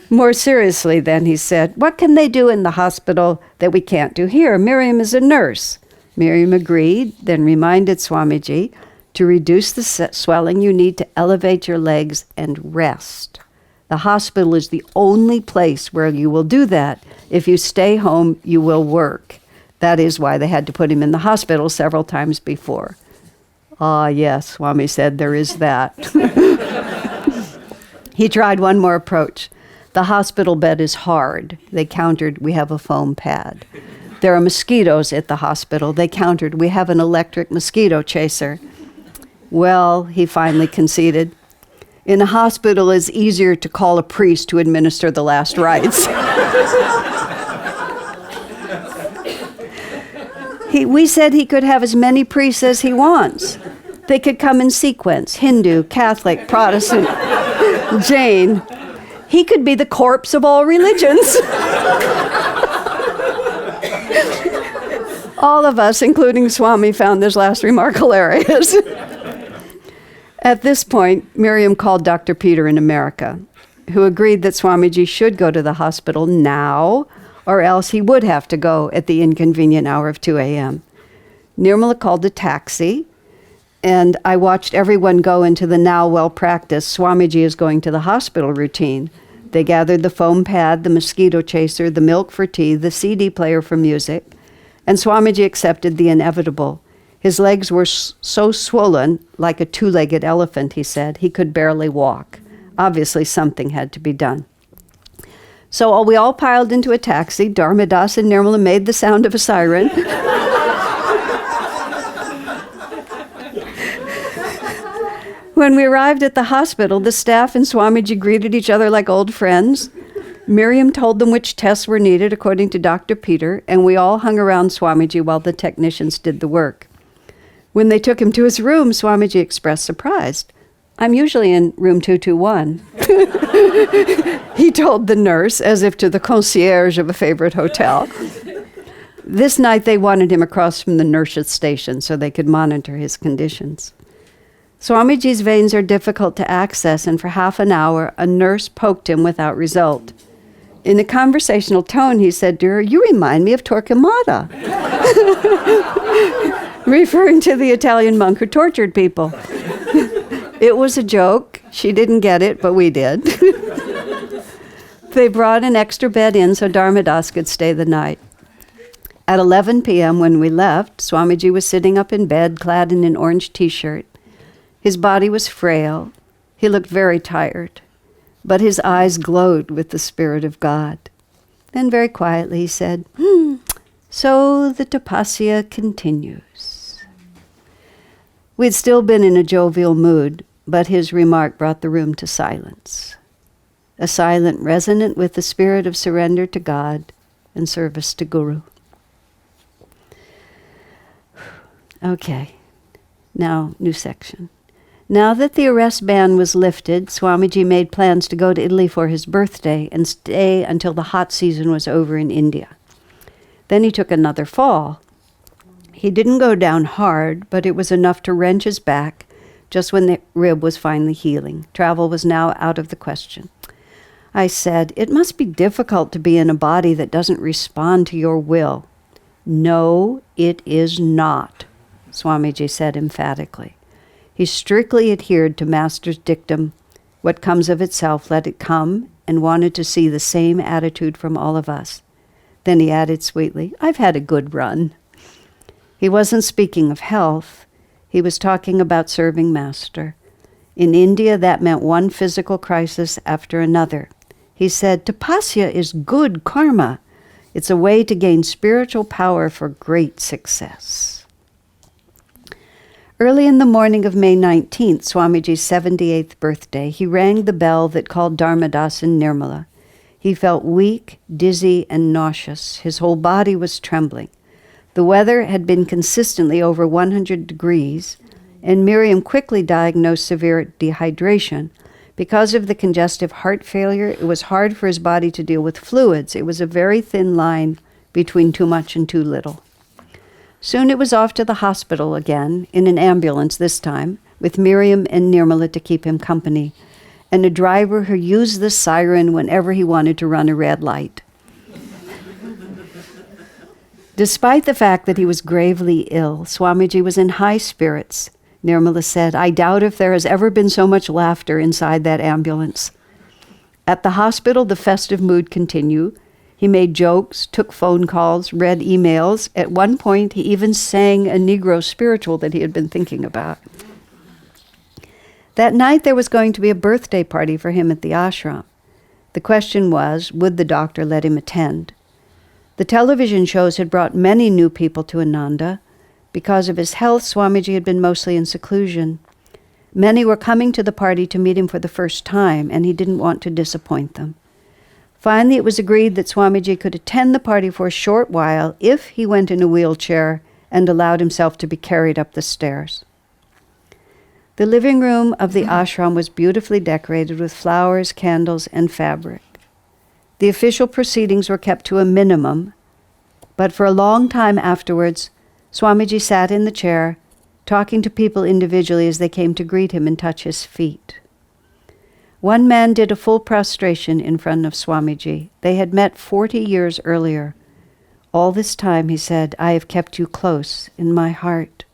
More seriously then, he said, "What can they do in the hospital that we can't do here? Miriam is a nurse." Miriam agreed, then reminded Swamiji, to reduce the swelling, you need to elevate your legs and rest. The hospital is the only place where you will do that. If you stay home, you will work. That is why they had to put him in the hospital several times before. Ah, yes, Swami said, there is that. He tried one more approach. The hospital bed is hard. They countered, we have a foam pad. There are mosquitoes at the hospital. They countered, we have an electric mosquito chaser. Well, he finally conceded, in a hospital it's easier to call a priest to administer the last rites. We said he could have as many priests as he wants. They could come in sequence, Hindu, Catholic, Protestant, Jain. He could be the corpse of all religions. All of us, including Swami, found this last remark hilarious. At this point, Miriam called Dr. Peter in America, who agreed that Swamiji should go to the hospital now, or else he would have to go at the inconvenient hour of 2 a.m. Nirmala called a taxi, and I watched everyone go into the now well-practiced Swamiji is going to the hospital routine. They gathered the foam pad, the mosquito chaser, the milk for tea, the CD player for music, and Swamiji accepted the inevitable. His legs were so swollen, like a two-legged elephant, he said, he could barely walk. Obviously, something had to be done. So we all piled into a taxi. Dharmadas and Nirmala made the sound of a siren. When we arrived at the hospital, the staff and Swamiji greeted each other like old friends. Miriam told them which tests were needed according to Dr. Peter, and we all hung around Swamiji while the technicians did the work. When they took him to his room, Swamiji expressed surprise. I'm usually in room 221. He told the nurse, as if to the concierge of a favorite hotel. This night they wanted him across from the nurse's station so they could monitor his conditions. Swamiji's veins are difficult to access, and for half an hour a nurse poked him without result. In a conversational tone, he said to her, "You remind me of Torquemada," referring to the Italian monk who tortured people. It was a joke. She didn't get it, but we did. They brought an extra bed in so Dharmadas could stay the night. At 11 p.m. when we left, Swamiji was sitting up in bed, clad in an orange t-shirt. His body was frail. He looked very tired, but his eyes glowed with the Spirit of God. Then very quietly he said, "So the tapasya continues." We'd still been in a jovial mood, but his remark brought the room to silence. A silence resonant with the spirit of surrender to God and service to Guru. Okay, now new section. Now that the arrest ban was lifted, Swamiji made plans to go to Italy for his birthday and stay until the hot season was over in India. Then he took another fall. He didn't go down hard, but it was enough to wrench his back just when the rib was finally healing. Travel was now out of the question. I said, "It must be difficult to be in a body that doesn't respond to your will." "No, it is not," Swamiji said emphatically. He strictly adhered to Master's dictum, "What comes of itself, let it come," and wanted to see the same attitude from all of us. Then he added sweetly, "I've had a good run." He wasn't speaking of health. He was talking about serving Master. In India, that meant one physical crisis after another. He said, "Tapasya is good karma. It's a way to gain spiritual power for great success." Early in the morning of May 19th, Swamiji's 78th birthday, he rang the bell that called Dharmadas and Nirmala. He felt weak, dizzy, and nauseous. His whole body was trembling. The weather had been consistently over 100 degrees, and Miriam quickly diagnosed severe dehydration. Because of the congestive heart failure, it was hard for his body to deal with fluids. It was a very thin line between too much and too little. Soon it was off to the hospital again, in an ambulance this time, with Miriam and Nirmala to keep him company, and a driver who used the siren whenever he wanted to run a red light. Despite the fact that he was gravely ill, Swamiji was in high spirits. Nirmala said, "I doubt if there has ever been so much laughter inside that ambulance." At the hospital, the festive mood continued. He made jokes, took phone calls, read emails. At one point, he even sang a Negro spiritual that he had been thinking about. That night, there was going to be a birthday party for him at the ashram. The question was, would the doctor let him attend? The television shows had brought many new people to Ananda. Because of his health, Swamiji had been mostly in seclusion. Many were coming to the party to meet him for the first time, and he didn't want to disappoint them. Finally, it was agreed that Swamiji could attend the party for a short while if he went in a wheelchair and allowed himself to be carried up the stairs. The living room of the ashram was beautifully decorated with flowers, candles, and fabric. The official proceedings were kept to a minimum, but for a long time afterwards, Swamiji sat in the chair, talking to people individually as they came to greet him and touch his feet. One man did a full prostration in front of Swamiji. They had met 40 years earlier. All this time, he said, I have kept you close in my heart.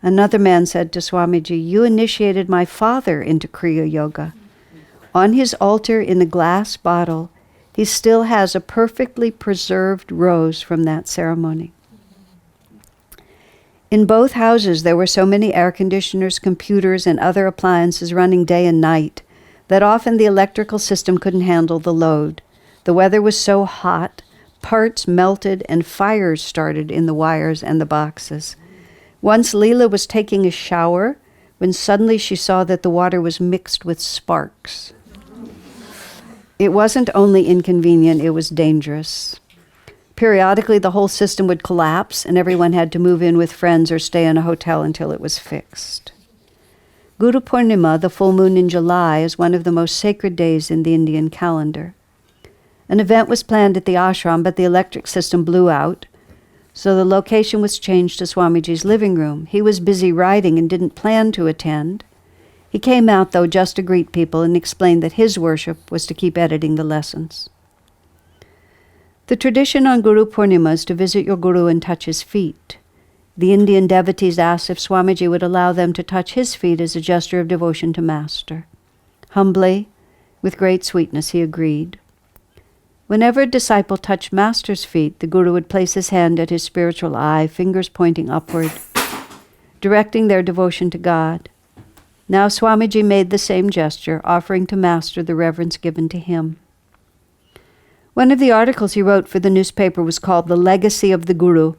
Another man said to Swamiji, you initiated my father into Kriya Yoga. On his altar in a glass bottle, he still has a perfectly preserved rose from that ceremony. In both houses, there were so many air conditioners, computers, and other appliances running day and night that often the electrical system couldn't handle the load. The weather was so hot, parts melted and fires started in the wires and the boxes. Once Leela was taking a shower when suddenly she saw that the water was mixed with sparks. It wasn't only inconvenient, it was dangerous. Periodically, the whole system would collapse and everyone had to move in with friends or stay in a hotel until it was fixed. Guru Purnima, the full moon in July, is one of the most sacred days in the Indian calendar. An event was planned at the ashram, but the electric system blew out, so the location was changed to Swamiji's living room. He was busy writing and didn't plan to attend. He came out, though, just to greet people and explained that his worship was to keep editing the lessons. The tradition on Guru Purnima is to visit your guru and touch his feet. The Indian devotees asked if Swamiji would allow them to touch his feet as a gesture of devotion to Master. Humbly, with great sweetness, he agreed. Whenever a disciple touched Master's feet, the Guru would place his hand at his spiritual eye, fingers pointing upward, directing their devotion to God. Now Swamiji made the same gesture, offering to Master the reverence given to him. One of the articles he wrote for the newspaper was called The Legacy of the Guru.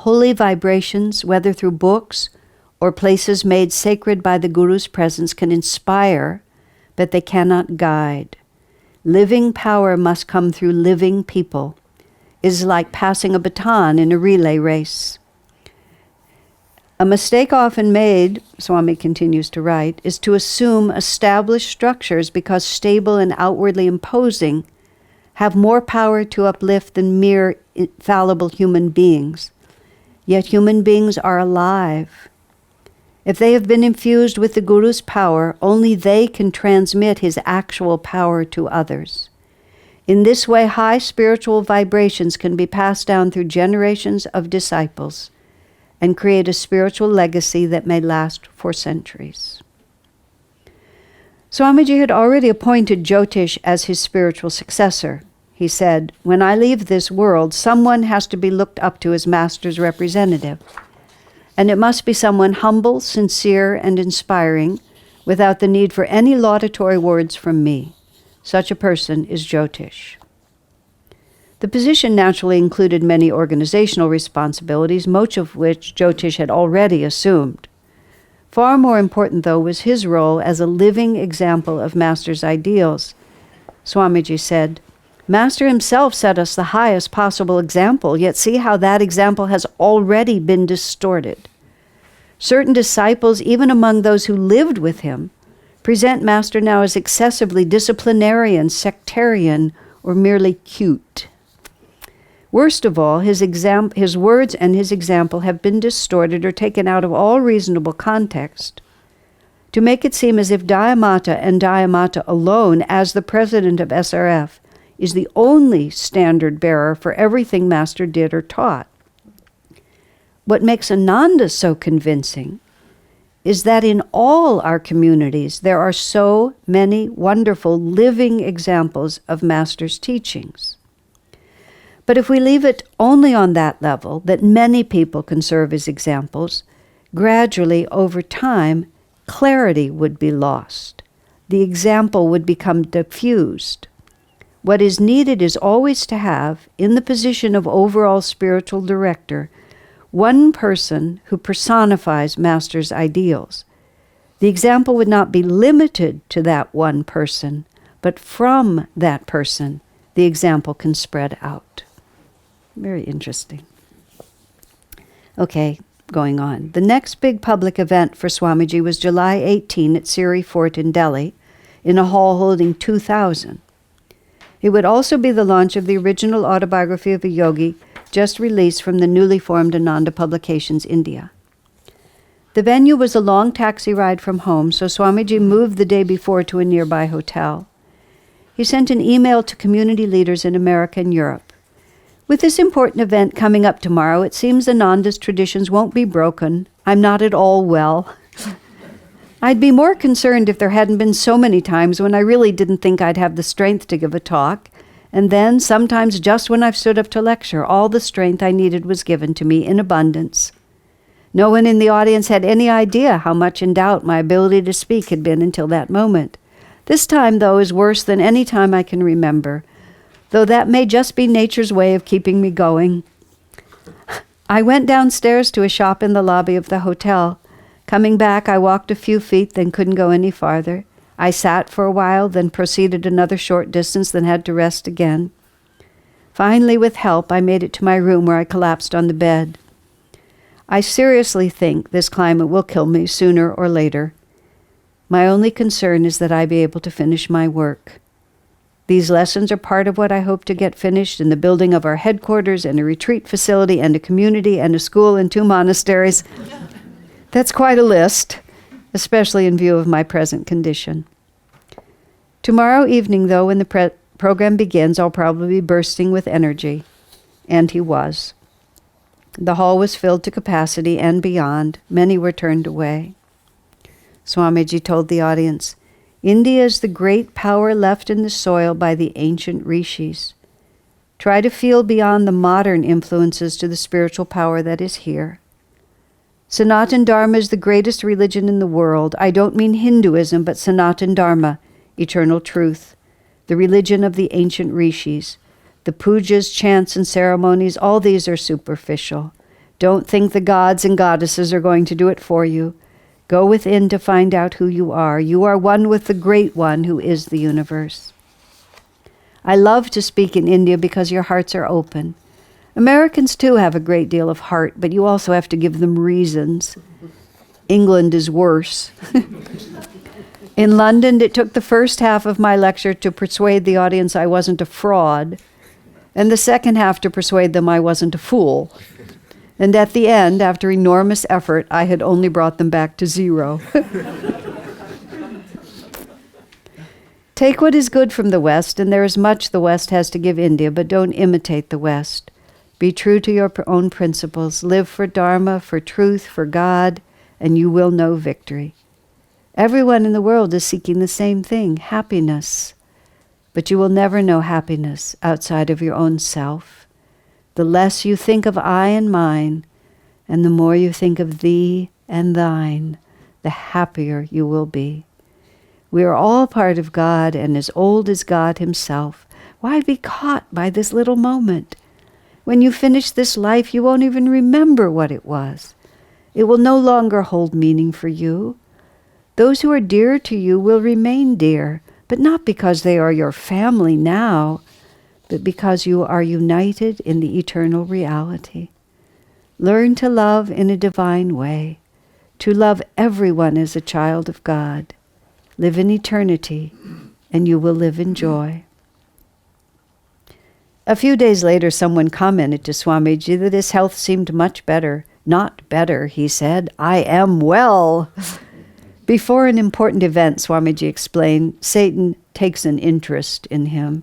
Holy vibrations, whether through books or places made sacred by the Guru's presence, can inspire, but they cannot guide. Living power must come through living people. It is like passing a baton in a relay race. A mistake often made, Swami continues to write, is to assume established structures, because stable and outwardly imposing, have more power to uplift than mere fallible human beings. Yet human beings are alive. If they have been infused with the Guru's power, only they can transmit his actual power to others. In this way, high spiritual vibrations can be passed down through generations of disciples and create a spiritual legacy that may last for centuries. Swamiji had already appointed Jyotish as his spiritual successor. He said, when I leave this world, someone has to be looked up to as Master's representative. And it must be someone humble, sincere, and inspiring, without the need for any laudatory words from me. Such a person is Jyotish. The position naturally included many organizational responsibilities, most of which Jyotish had already assumed. Far more important, though, was his role as a living example of Master's ideals. Swamiji said, Master himself set us the highest possible example, yet see how that example has already been distorted. Certain disciples, even among those who lived with him, present Master now as excessively disciplinarian, sectarian, or merely cute. Worst of all, his words and his example have been distorted or taken out of all reasonable context to make it seem as if Dayamata and Dayamata alone, as the president of SRF, is the only standard bearer for everything Master did or taught. What makes Ananda so convincing is that in all our communities there are so many wonderful living examples of Master's teachings. But if we leave it only on that level, that many people can serve as examples, gradually, over time, clarity would be lost. The example would become diffused. What is needed is always to have, in the position of overall spiritual director, one person who personifies Master's ideals. The example would not be limited to that one person, but from that person, the example can spread out. Very interesting. Okay, going on. The next big public event for Swamiji was July 18 at Siri Fort in Delhi, in a hall holding 2,000. It would also be the launch of the original autobiography of a yogi, just released from the newly formed Ananda Publications, India. The venue was a long taxi ride from home, so Swamiji moved the day before to a nearby hotel. He sent an email to community leaders in America and Europe. With this important event coming up tomorrow, it seems Ananda's traditions won't be broken. I'm not at all well. I'd be more concerned if there hadn't been so many times when I really didn't think I'd have the strength to give a talk, and then, sometimes just when I've stood up to lecture, all the strength I needed was given to me in abundance. No one in the audience had any idea how much in doubt my ability to speak had been until that moment. This time, though, is worse than any time I can remember, though that may just be nature's way of keeping me going. I went downstairs to a shop in the lobby of the hotel. Coming back, I walked a few feet, then couldn't go any farther. I sat for a while, then proceeded another short distance, then had to rest again. Finally, with help, I made it to my room where I collapsed on the bed. I seriously think this climate will kill me sooner or later. My only concern is that I be able to finish my work. These lessons are part of what I hope to get finished in the building of our headquarters and a retreat facility and a community and a school and 2 monasteries. That's quite a list, especially in view of my present condition. Tomorrow evening, though, when the program begins, I'll probably be bursting with energy. And he was. The hall was filled to capacity and beyond. Many were turned away. Swamiji told the audience, India is the great power left in the soil by the ancient rishis. Try to feel beyond the modern influences to the spiritual power that is here. Sanatan Dharma is the greatest religion in the world. I don't mean Hinduism, but Sanatan Dharma, eternal truth, the religion of the ancient rishis. The pujas, chants, and ceremonies, all these are superficial. Don't think the gods and goddesses are going to do it for you. Go within to find out who you are. You are one with the Great One who is the universe. I love to speak in India because your hearts are open. Americans, too, have a great deal of heart, but you also have to give them reasons. England is worse. In London, it took the first half of my lecture to persuade the audience I wasn't a fraud, and the second half to persuade them I wasn't a fool. And at the end, after enormous effort, I had only brought them back to 0. Take what is good from the West, and there is much the West has to give India, but don't imitate the West. Be true to your own principles. Live for Dharma, for truth, for God, and you will know victory. Everyone in the world is seeking the same thing, happiness. But you will never know happiness outside of your own self. The less you think of I and mine, and the more you think of thee and thine, the happier you will be. We are all part of God and as old as God himself. Why be caught by this little moment? When you finish this life, you won't even remember what it was. It will no longer hold meaning for you. Those who are dear to you will remain dear, but not because they are your family now, but because you are united in the eternal reality. Learn to love in a divine way, to love everyone as a child of God. Live in eternity, and you will live in joy. A few days later, someone commented to Swamiji that his health seemed much better. Not better, he said. I am well. Before an important event, Swamiji explained, Satan takes an interest in him.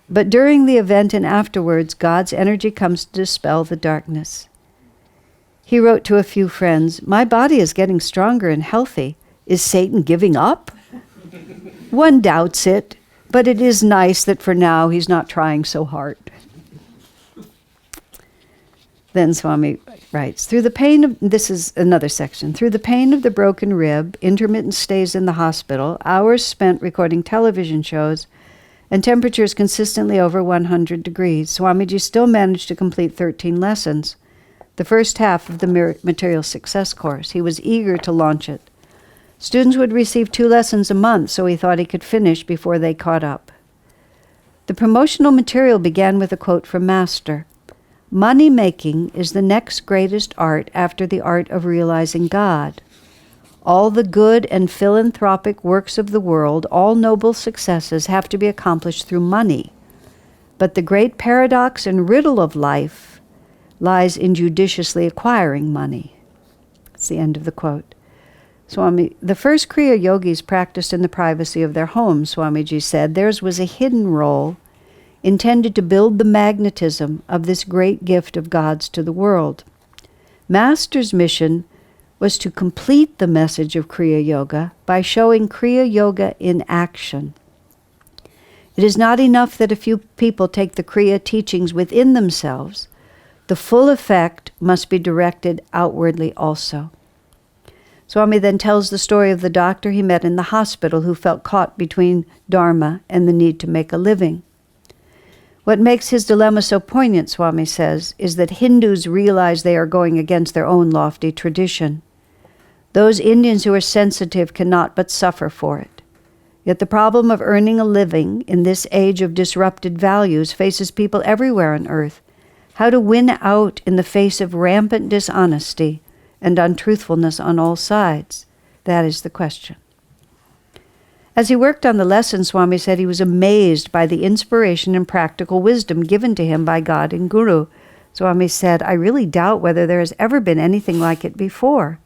But during the event and afterwards, God's energy comes to dispel the darkness. He wrote to a few friends, my body is getting stronger and healthy. Is Satan giving up? One doubts it, but it is nice that for now he's not trying so hard. Then Swami writes, this is another section, through the pain of the broken rib, intermittent stays in the hospital, hours spent recording television shows, and temperatures consistently over 100 degrees, Swamiji still managed to complete 13 lessons, the first half of the Material Success course. He was eager to launch it. Students would receive 2 lessons a month, so he thought he could finish before they caught up. The promotional material began with a quote from Master. Money-making is the next greatest art after the art of realizing God. All the good and philanthropic works of the world, all noble successes have to be accomplished through money. But the great paradox and riddle of life lies in judiciously acquiring money. That's the end of the quote. Swami, the first Kriya yogis practiced in the privacy of their homes, Swamiji said. Theirs was a hidden role intended to build the magnetism of this great gift of God's to the world. Master's mission was to complete the message of Kriya Yoga by showing Kriya Yoga in action. It is not enough that a few people take the Kriya teachings within themselves. The full effect must be directed outwardly also. Swami then tells the story of the doctor he met in the hospital who felt caught between Dharma and the need to make a living. What makes his dilemma so poignant, Swami says, is that Hindus realize they are going against their own lofty tradition. Those Indians who are sensitive cannot but suffer for it. Yet the problem of earning a living in this age of disrupted values faces people everywhere on earth. How to win out in the face of rampant dishonesty and untruthfulness on all sides? That is the question. As he worked on the lesson, Swami said he was amazed by the inspiration and practical wisdom given to him by God and Guru. Swami said, I really doubt whether there has ever been anything like it before.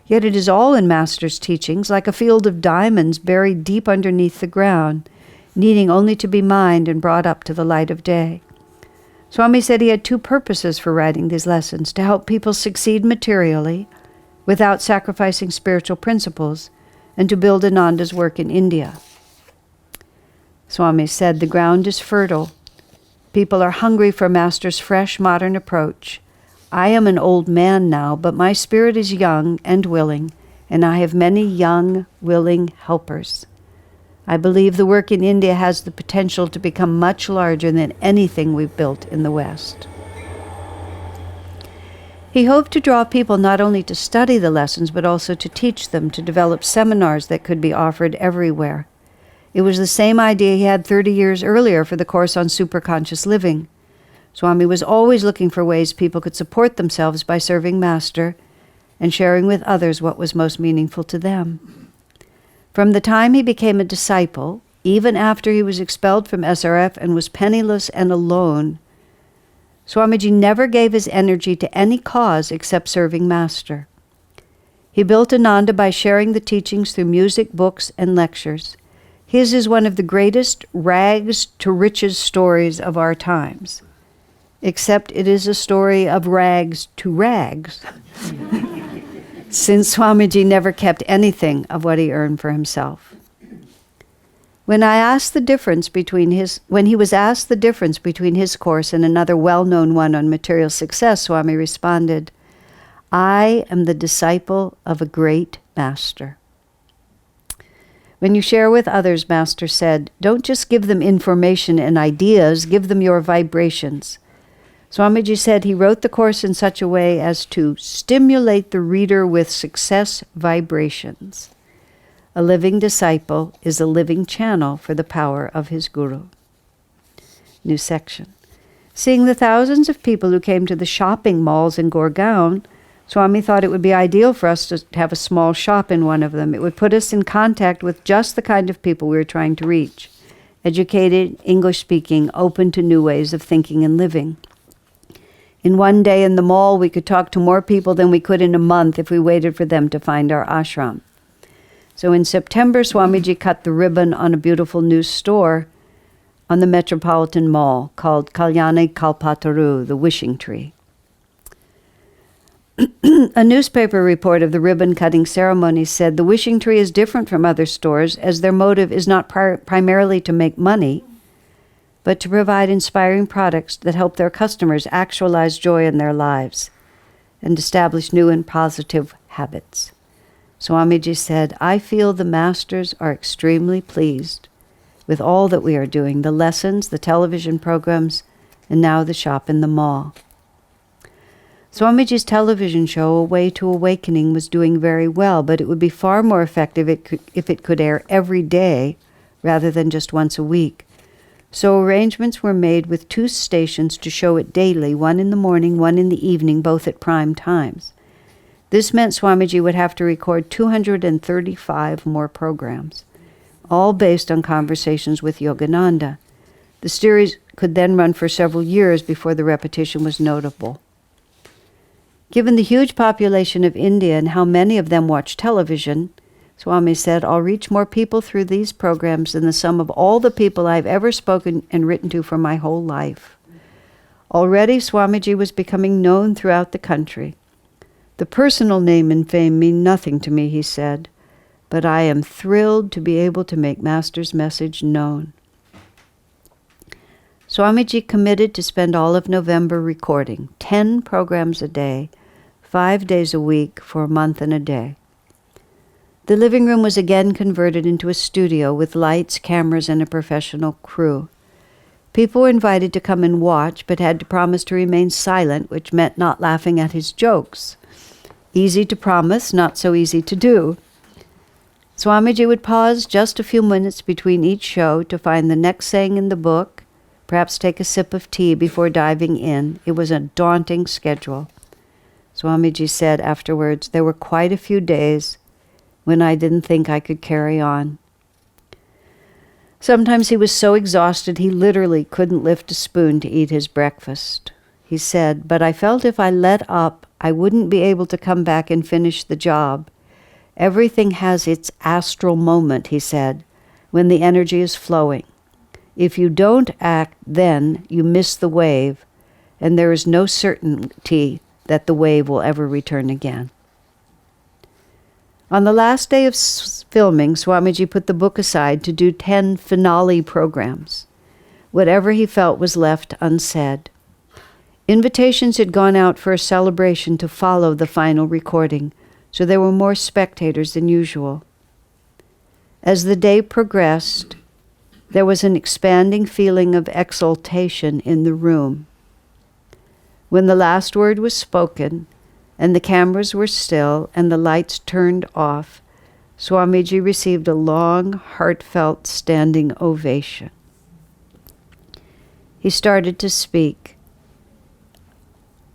Yet it is all in Master's teachings, like a field of diamonds buried deep underneath the ground, needing only to be mined and brought up to the light of day. Swami said he had 2 purposes for writing these lessons: to help people succeed materially without sacrificing spiritual principles, and to build Ananda's work in India. Swami said, the ground is fertile. People are hungry for Master's fresh, modern approach. I am an old man now, but my spirit is young and willing, and I have many young, willing helpers. I believe the work in India has the potential to become much larger than anything we've built in the West. He hoped to draw people not only to study the lessons, but also to teach them, to develop seminars that could be offered everywhere. It was the same idea he had 30 years earlier for the course on superconscious living. Swami was always looking for ways people could support themselves by serving Master and sharing with others what was most meaningful to them. From the time he became a disciple, even after he was expelled from SRF and was penniless and alone, Swamiji never gave his energy to any cause except serving Master. He built Ananda by sharing the teachings through music, books, and lectures. His is one of the greatest rags to riches stories of our times, except it is a story of rags to rags, since Swamiji never kept anything of what he earned for himself. When he was asked the difference between his course and another well-known one on material success, Swami responded, I am the disciple of a great master. When you share with others, Master said, don't just give them information and ideas, give them your vibrations. Swamiji said he wrote the course in such a way as to stimulate the reader with success vibrations. A living disciple is a living channel for the power of his Guru. New section. Seeing the thousands of people who came to the shopping malls in Gurgaon, Swami thought it would be ideal for us to have a small shop in one of them. It would put us in contact with just the kind of people we were trying to reach. Educated, English-speaking, open to new ways of thinking and living. In one day in the mall, we could talk to more people than we could in a month if we waited for them to find our ashram. So in September, Swamiji cut the ribbon on a beautiful new store on the Metropolitan Mall called Kalyani Kalpataru, the wishing tree. A newspaper report of the ribbon-cutting ceremony said the wishing tree is different from other stores as their motive is not primarily to make money, but to provide inspiring products that help their customers actualize joy in their lives and establish new and positive habits. Swamiji said, I feel the masters are extremely pleased with all that we are doing, the lessons, the television programs, and now the shop in the mall. Swamiji's television show, A Way to Awakening, was doing very well, but it would be far more effective if it could air every day rather than just once a week. So arrangements were made with 2 stations to show it daily, one in the morning, one in the evening, both at prime times. This meant Swamiji would have to record 235 more programs, all based on conversations with Yogananda. The series could then run for several years before the repetition was notable. Given the huge population of India and how many of them watch television, Swami said, I'll reach more people through these programs than the sum of all the people I've ever spoken and written to for my whole life. Already Swamiji was becoming known throughout the country. The personal name and fame mean nothing to me, he said, but I am thrilled to be able to make Master's message known. Swamiji committed to spend all of November recording 10 programs a day, 5 days a week for a month and a day. The living room was again converted into a studio with lights, cameras, and a professional crew. People were invited to come and watch, but had to promise to remain silent, which meant not laughing at his jokes. Easy to promise, not so easy to do. Swamiji would pause just a few minutes between each show to find the next saying in the book, perhaps take a sip of tea before diving in. It was a daunting schedule. Swamiji said afterwards, there were quite a few days when I didn't think I could carry on. Sometimes he was so exhausted he literally couldn't lift a spoon to eat his breakfast. He said, but I felt if I let up, I wouldn't be able to come back and finish the job. Everything has its astral moment, he said, when the energy is flowing. If you don't act then, you miss the wave, and there is no certainty that the wave will ever return again. On the last day of filming, Swamiji put the book aside to do 10 finale programs. Whatever he felt was left unsaid. Invitations had gone out for a celebration to follow the final recording, so there were more spectators than usual. As the day progressed, there was an expanding feeling of exultation in the room. When the last word was spoken, and the cameras were still, and the lights turned off, Swamiji received a long, heartfelt standing ovation. He started to speak.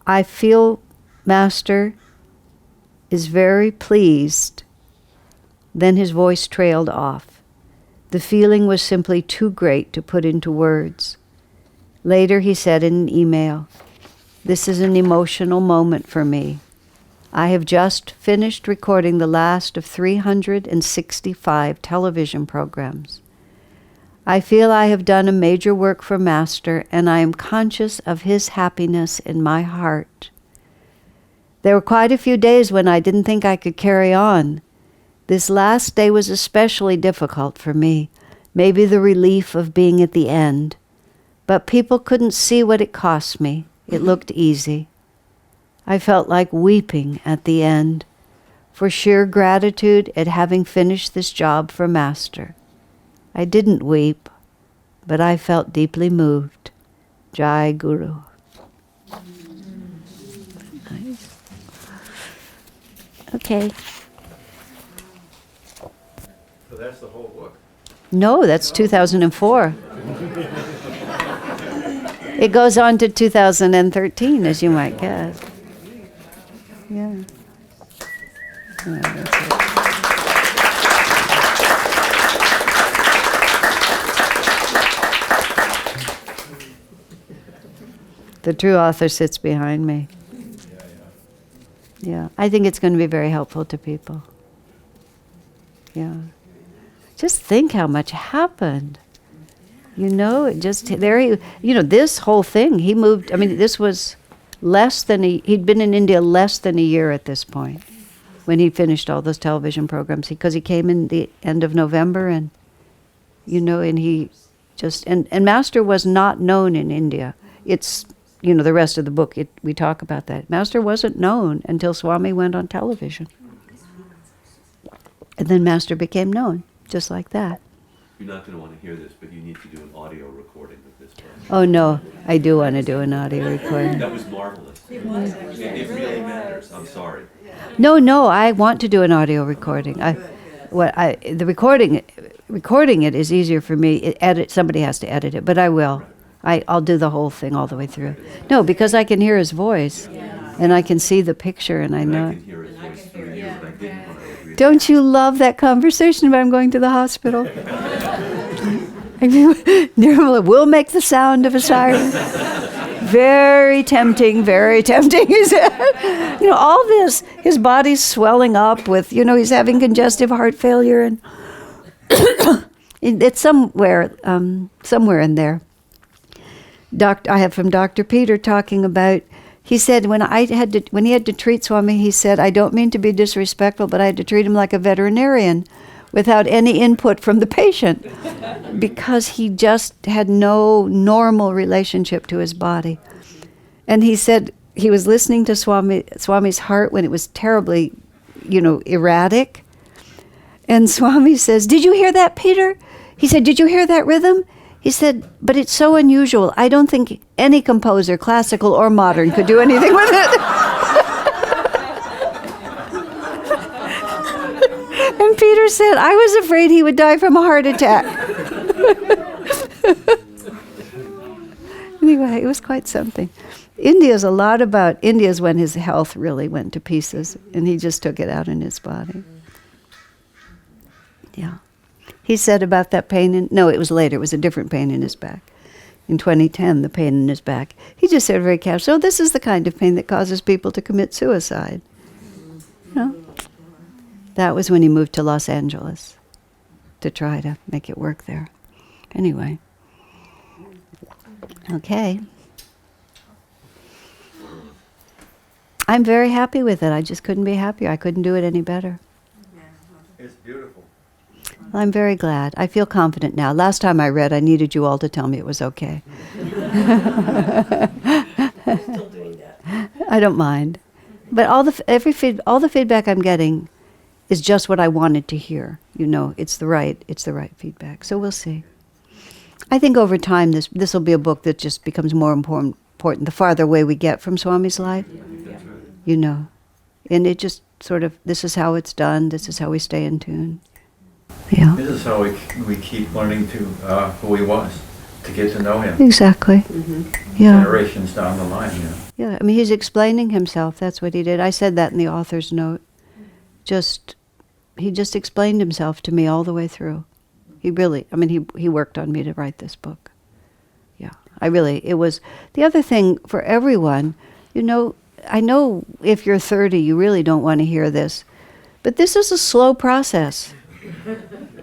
I feel Master is very pleased. Then his voice trailed off. The feeling was simply too great to put into words. Later he said in an email, this is an emotional moment for me. I have just finished recording the last of 365 television programs. I feel I have done a major work for Master, and I am conscious of his happiness in my heart. There were quite a few days when I didn't think I could carry on. This last day was especially difficult for me, maybe the relief of being at the end. But people couldn't see what it cost me. It looked easy. I felt like weeping at the end for sheer gratitude at having finished this job for Master. I didn't weep, but I felt deeply moved. Jai Guru. Nice. Okay. So that's the whole book. No, that's 2004. It goes on to 2013, as you might guess. Yeah. Yeah, that's it. The true author sits behind me. Yeah, I think it's going to be very helpful to people. Yeah. Just think how much happened. You know, it just, there he, you know, this whole thing, he moved, I mean, this was he'd been in India less than a year at this point when he finished all those television programs, because he came in the end of November and, you know, and he And Master was not known in India. It's, the rest of the book, we talk about that. Master wasn't known until Swami went on television. And then Master became known, just like that. You're not going to want to hear this, but you need to do an audio recording of this book. Oh no, I do want to do an audio recording. That was marvelous. It really matters. I'm sorry. No, I want to do an audio recording. The recording it is easier for me. Somebody has to edit it, but I will. I'll do the whole thing all the way through. No, because I can hear his voice, and I can see the picture, and I know. I can hear his voice through you, but I didn't want to agree. Don't you love that conversation about I'm going to the hospital? We'll make the sound of a siren. Very tempting, he said. All this, his body's swelling up with, he's having congestive heart failure, and it's somewhere in there. I have from Dr. Peter talking about, he said when he had to treat Swami, he said, I don't mean to be disrespectful, but I had to treat him like a veterinarian without any input from the patient because he just had no normal relationship to his body. And he said he was listening to Swami's heart when it was terribly, erratic. And Swami says, did you hear that, Peter? He said, did you hear that rhythm? He said, but it's so unusual. I don't think any composer, classical or modern, could do anything with it. And Peter said, I was afraid he would die from a heart attack. Anyway, it was quite something. India's when his health really went to pieces, and he just took it out in his body. Yeah. He said about that pain it was later, it was a different pain in his back. In 2010, the pain in his back. He just said very casually, so this is the kind of pain that causes people to commit suicide. That was when he moved to Los Angeles to try to make it work there. Anyway. Okay. I'm very happy with it. I just couldn't be happier. I couldn't do it any better. It's beautiful. I'm very glad. I feel confident now. Last time I read, I needed you all to tell me it was okay. Still doing that. I don't mind. But all the feedback I'm getting is just what I wanted to hear. It's the right feedback. So we'll see. I think over time this will be a book that just becomes more important the farther away we get from Swami's life. And it just sort of, this is how it's done, this is how we stay in tune. Yeah. This is how we keep learning to who he was, to get to know him. Exactly. Mm-hmm. Yeah. Generations down the line, Yeah, he's explaining himself. That's what he did. I said that in the author's note. He just explained himself to me all the way through. He really, he worked on me to write this book. Yeah, it was, the other thing for everyone, I know if you're 30, you really don't want to hear this, but this is a slow process.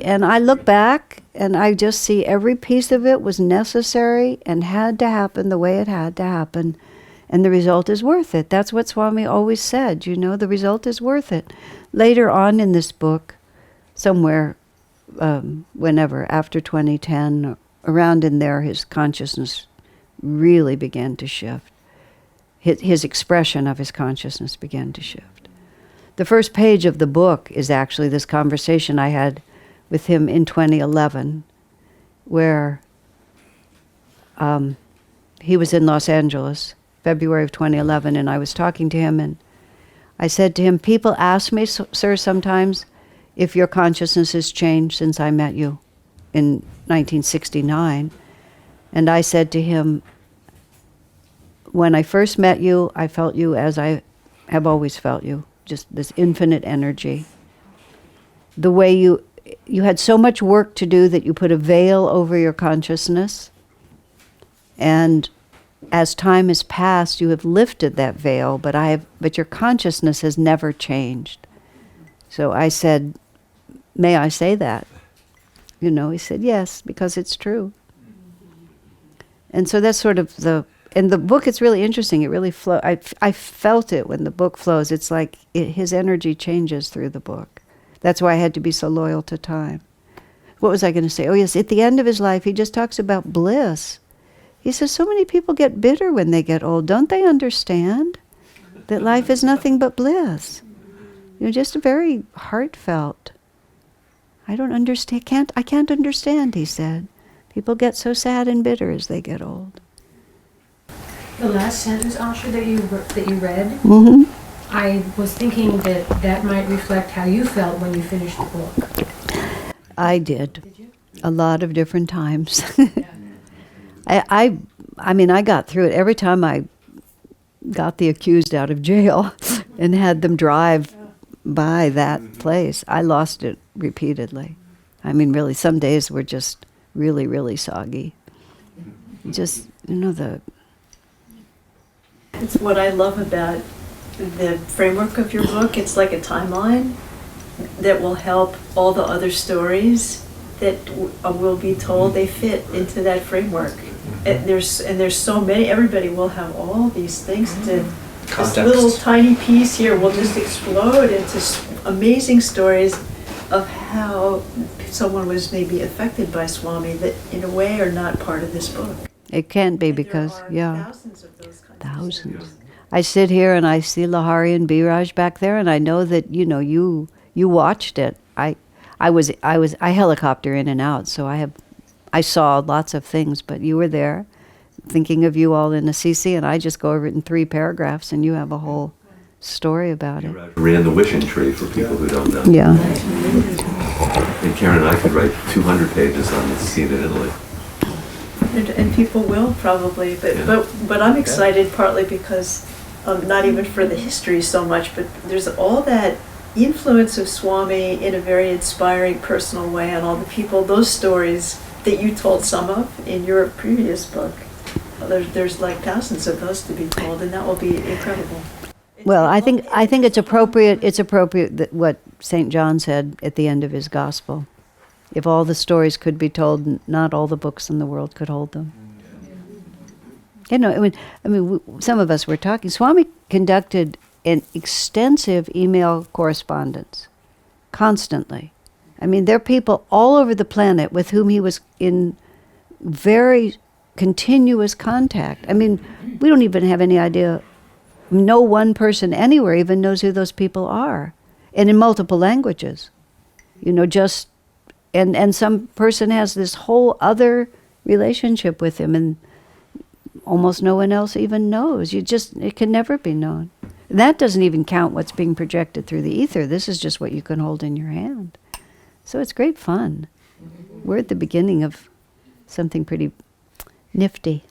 And I look back and I just see every piece of it was necessary and had to happen the way it had to happen. And the result is worth it. That's what Swami always said, the result is worth it. Later on in this book, somewhere, whenever, after 2010, around in there, his consciousness really began to shift. His expression of his consciousness began to shift. The first page of the book is actually this conversation I had with him in 2011, where he was in Los Angeles, February of 2011, and I was talking to him, and I said to him, people ask me, sir, sometimes, if your consciousness has changed since I met you in 1969. And I said to him, when I first met you, I felt you as I have always felt you, just this infinite energy. The way you had so much work to do that you put a veil over your consciousness, and as time has passed, you have lifted that veil, but your consciousness has never changed. So I said, may I say that? He said, yes, because it's true. And so that's sort of in the book, it's really interesting. It really flows. I felt it when the book flows. It's like his energy changes through the book. That's why I had to be so loyal to time. what was I going to say? Oh yes, at the end of his life, he just talks about bliss. He says, so many people get bitter when they get old. Don't they understand that life is nothing but bliss? You know, just very heartfelt. I don't understand. I can't understand, he said. People get so sad and bitter as they get old. The last sentence, Asha, that you read, Mm-hmm. I was thinking that might reflect how you felt when you finished the book. I did. Did you? A lot of different times. I mean, I got through it every time I got the accused out of jail and had them drive by that place. I lost it repeatedly. I mean, really, some days were just really, really soggy. Just, you know, It's what I love about the framework of your book. It's like a timeline that will help all the other stories that will be told. They fit into that framework. And there's so many. Everybody will have all these things to. This little tiny piece here will just explode into amazing stories of how someone was maybe affected by Swami that, in a way, are not part of this book. it can't be And because, there are yeah, thousands of those kinds of thousands. stories. I sit here and I see Lahari and Biraj back there, and I know that, you know, you watched it. I helicopter in and out, so I saw lots of things, but you were there, thinking of you all in Assisi, and I just go over it in 3 paragraphs, and you have a whole story about it. Ran the wishing tree for people who don't know. Yeah. And Karen and I could write 200 pages on the scene in Italy. And people will probably, but I'm excited partly because not even for the history so much, but there's all that influence of Swami in a very inspiring personal way on all the people, those stories that you told some of in your previous book. There's like thousands of those to be told, and that will be incredible. Well, I think it's appropriate. It's appropriate that what St. John said at the end of his gospel. If all the stories could be told, not all the books in the world could hold them. You know, some of us were talking. Swami conducted an extensive email correspondence, constantly. I mean, there are people all over the planet with whom he was in very continuous contact. I mean, we don't even have any idea. No one person anywhere even knows who those people are, and in multiple languages. You know, just and some person has this whole other relationship with him, and almost no one else even knows. It can never be known. That doesn't even count what's being projected through the ether. This is just what you can hold in your hand. So it's great fun. We're at the beginning of something pretty nifty.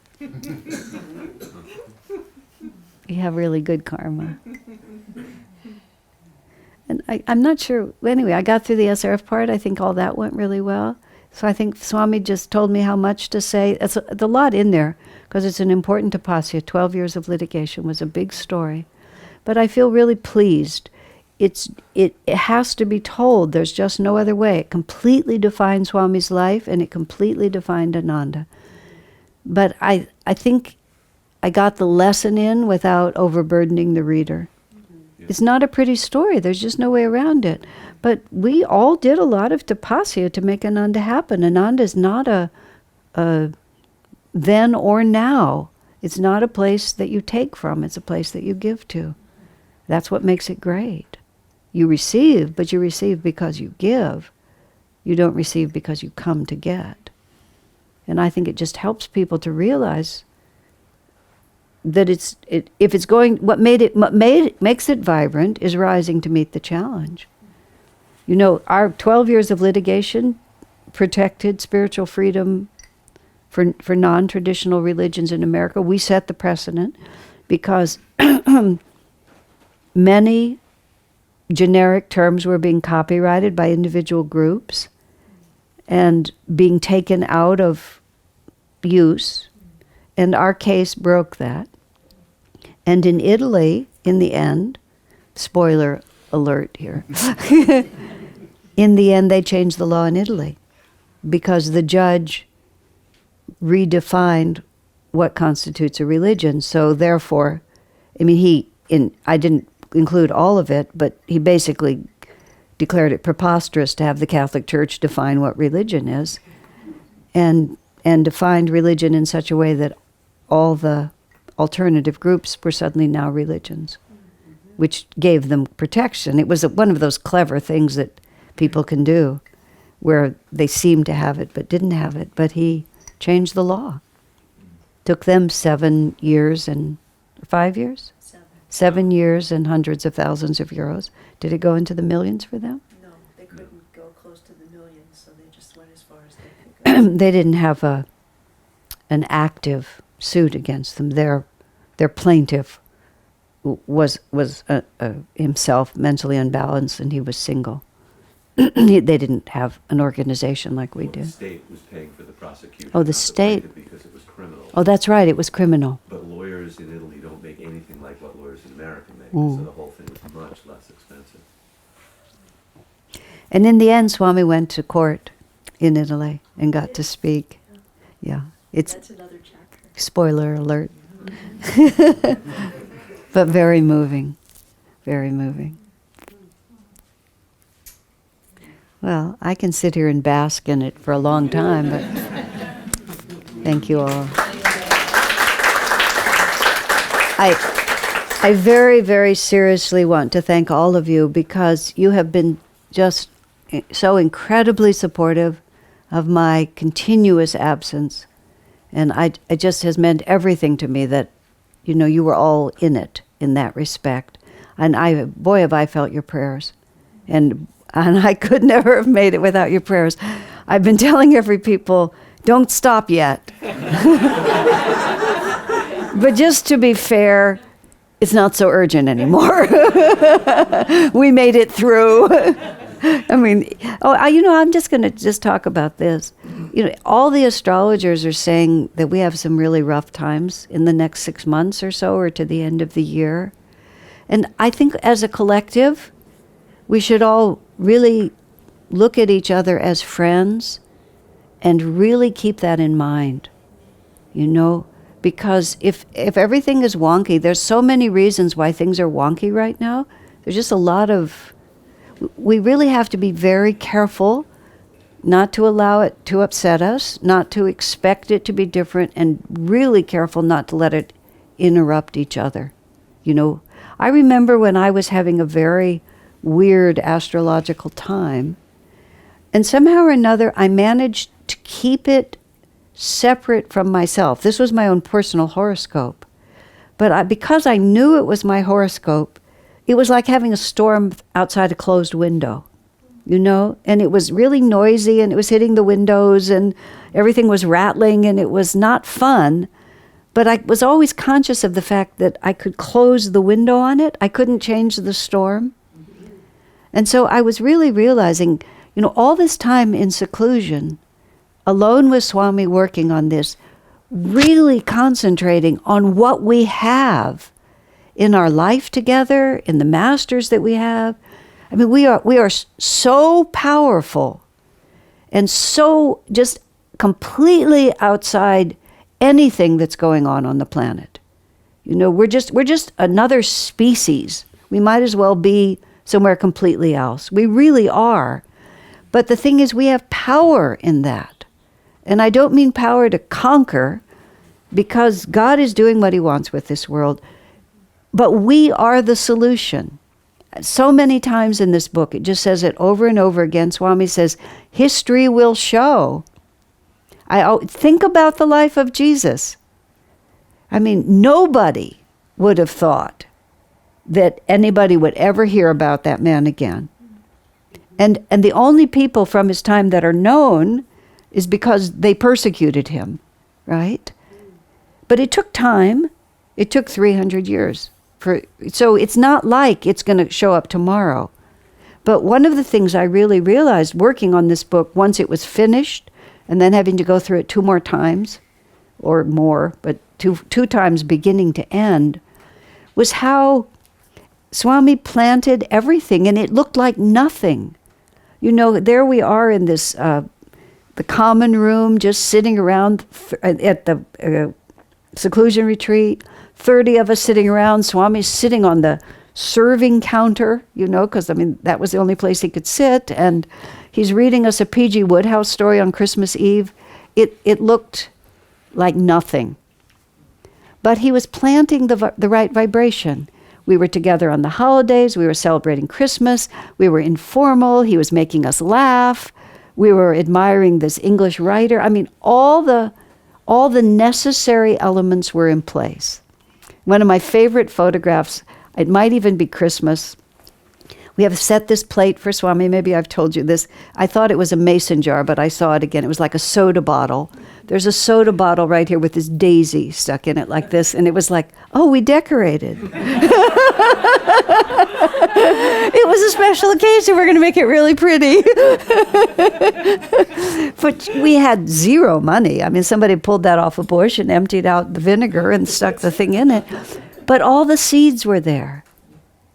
We have really good karma. And I'm not sure. Anyway, I got through the SRF part. I think all that went really well. So I think Swami just told me how much to say. It's a lot in there because it's an important tapasya. 12 years of litigation was a big story. But I feel really pleased. It has to be told. There's just no other way. It completely defined Swami's life, and it completely defined Ananda. But I think I got the lesson in without overburdening the reader. Yeah. It's not a pretty story. There's just no way around it. But we all did a lot of tapasya to make Ananda happen. Ananda is not a then or now. It's not a place that you take from. It's a place that you give to. That's what makes it great. You receive, but you receive because you give. You don't receive because you come to get. And I think it just helps people to realize that if it's going, what makes it vibrant is rising to meet the challenge. You know, our 12 years of litigation protected spiritual freedom for non-traditional religions in America. We set the precedent because many generic terms were being copyrighted by individual groups and being taken out of use, and our case broke that. And in Italy, in the end, spoiler alert here, in the end they changed the law in Italy because the judge redefined what constitutes a religion. So therefore, I mean, I didn't include all of it, but he basically declared it preposterous to have the Catholic Church define what religion is, and defined religion in such a way that all the alternative groups were suddenly now religions, which gave them protection. It was one of those clever things that people can do, where they seemed to have it but didn't have it. But he changed the law. Took them 7 years and 5 years? 7 years and hundreds of thousands of euros. Did it go into the millions for them? No, they couldn't go close to the millions, so they just went as far as they could go. They didn't have an active suit against them. Their plaintiff was himself mentally unbalanced, and he was single. They didn't have an organization like we do. The state was paying for the prosecution. Oh, the not state. plaintiff, because it was criminal. Oh, that's right. It was criminal. But lawyers in Italy don't make anything like what lawyers in America make, so the whole thing was much less expensive. And in the end, Swami went to court in Italy and got to speak. Yeah, it's That's another chapter. spoiler alert. But very moving, very moving. Well, I can sit here and bask in it for a long time, but thank you all. I very, very seriously want to thank all of you, because you have been just so incredibly supportive of my continuous absence. And it just has meant everything to me that, you were all in it in that respect. And boy, have I felt your prayers. And I could never have made it without your prayers. I've been telling every people, don't stop yet. But just to be fair, it's not so urgent anymore. We made it through. I mean, I'm just going to talk about this. All the astrologers are saying that we have some really rough times in the next 6 months or so, or to the end of the year. And I think as a collective, we should all really look at each other as friends and really keep that in mind, because if everything is wonky, there's so many reasons why things are wonky right now. There's just a lot of, we really have to be very careful not to allow it to upset us, not to expect it to be different, and really careful not to let it interrupt each other. I remember when I was having a very weird astrological time, and somehow or another I managed to keep it separate from myself. This was my own personal horoscope. But because I knew it was my horoscope, it was like having a storm outside a closed window, and it was really noisy, and it was hitting the windows, and everything was rattling, and it was not fun. But I was always conscious of the fact that I could close the window on it. I couldn't change the storm. And so I was really realizing, all this time in seclusion, alone with Swami working on this, really concentrating on what we have in our life together, in the masters that we have. I mean, we are so powerful and so just completely outside anything that's going on the planet. We're just another species. We might as well be somewhere completely else. We really are. But the thing is, we have power in that. And I don't mean power to conquer, because God is doing what he wants with this world. But we are the solution. So many times in this book, it just says it over and over again. Swami says, history will show. Think about the life of Jesus. I mean, nobody would have thought that anybody would ever hear about that man again. And the only people from his time that are known is because they persecuted him, right? But it took time. It took 300 years. So it's not like it's going to show up tomorrow. But one of the things I really realized working on this book, once it was finished, and then having to go through it 2 more times, or more, but two times beginning to end, was how Swami planted everything, and it looked like nothing. There we are in this, the common room, just sitting around at the seclusion retreat, 30 of us sitting around. Swami's sitting on the serving counter, because, that was the only place he could sit. And he's reading us a P.G. Wodehouse story on Christmas Eve. It looked like nothing. But he was planting the right vibration. We were together on the holidays. We were celebrating Christmas. We were informal. He was making us laugh. We were admiring this English writer. All the necessary elements were in place. One of my favorite photographs, it might even be Christmas. We have set this plate for Swami. Maybe I've told you this. I thought it was a mason jar, but I saw it again. It was like a soda bottle. There's a soda bottle right here with this daisy stuck in it like this. And it was like, oh, we decorated. It was a special occasion. We're going to make it really pretty. But we had zero money. Somebody pulled that off a bush and emptied out the vinegar and stuck the thing in it. But all the seeds were there.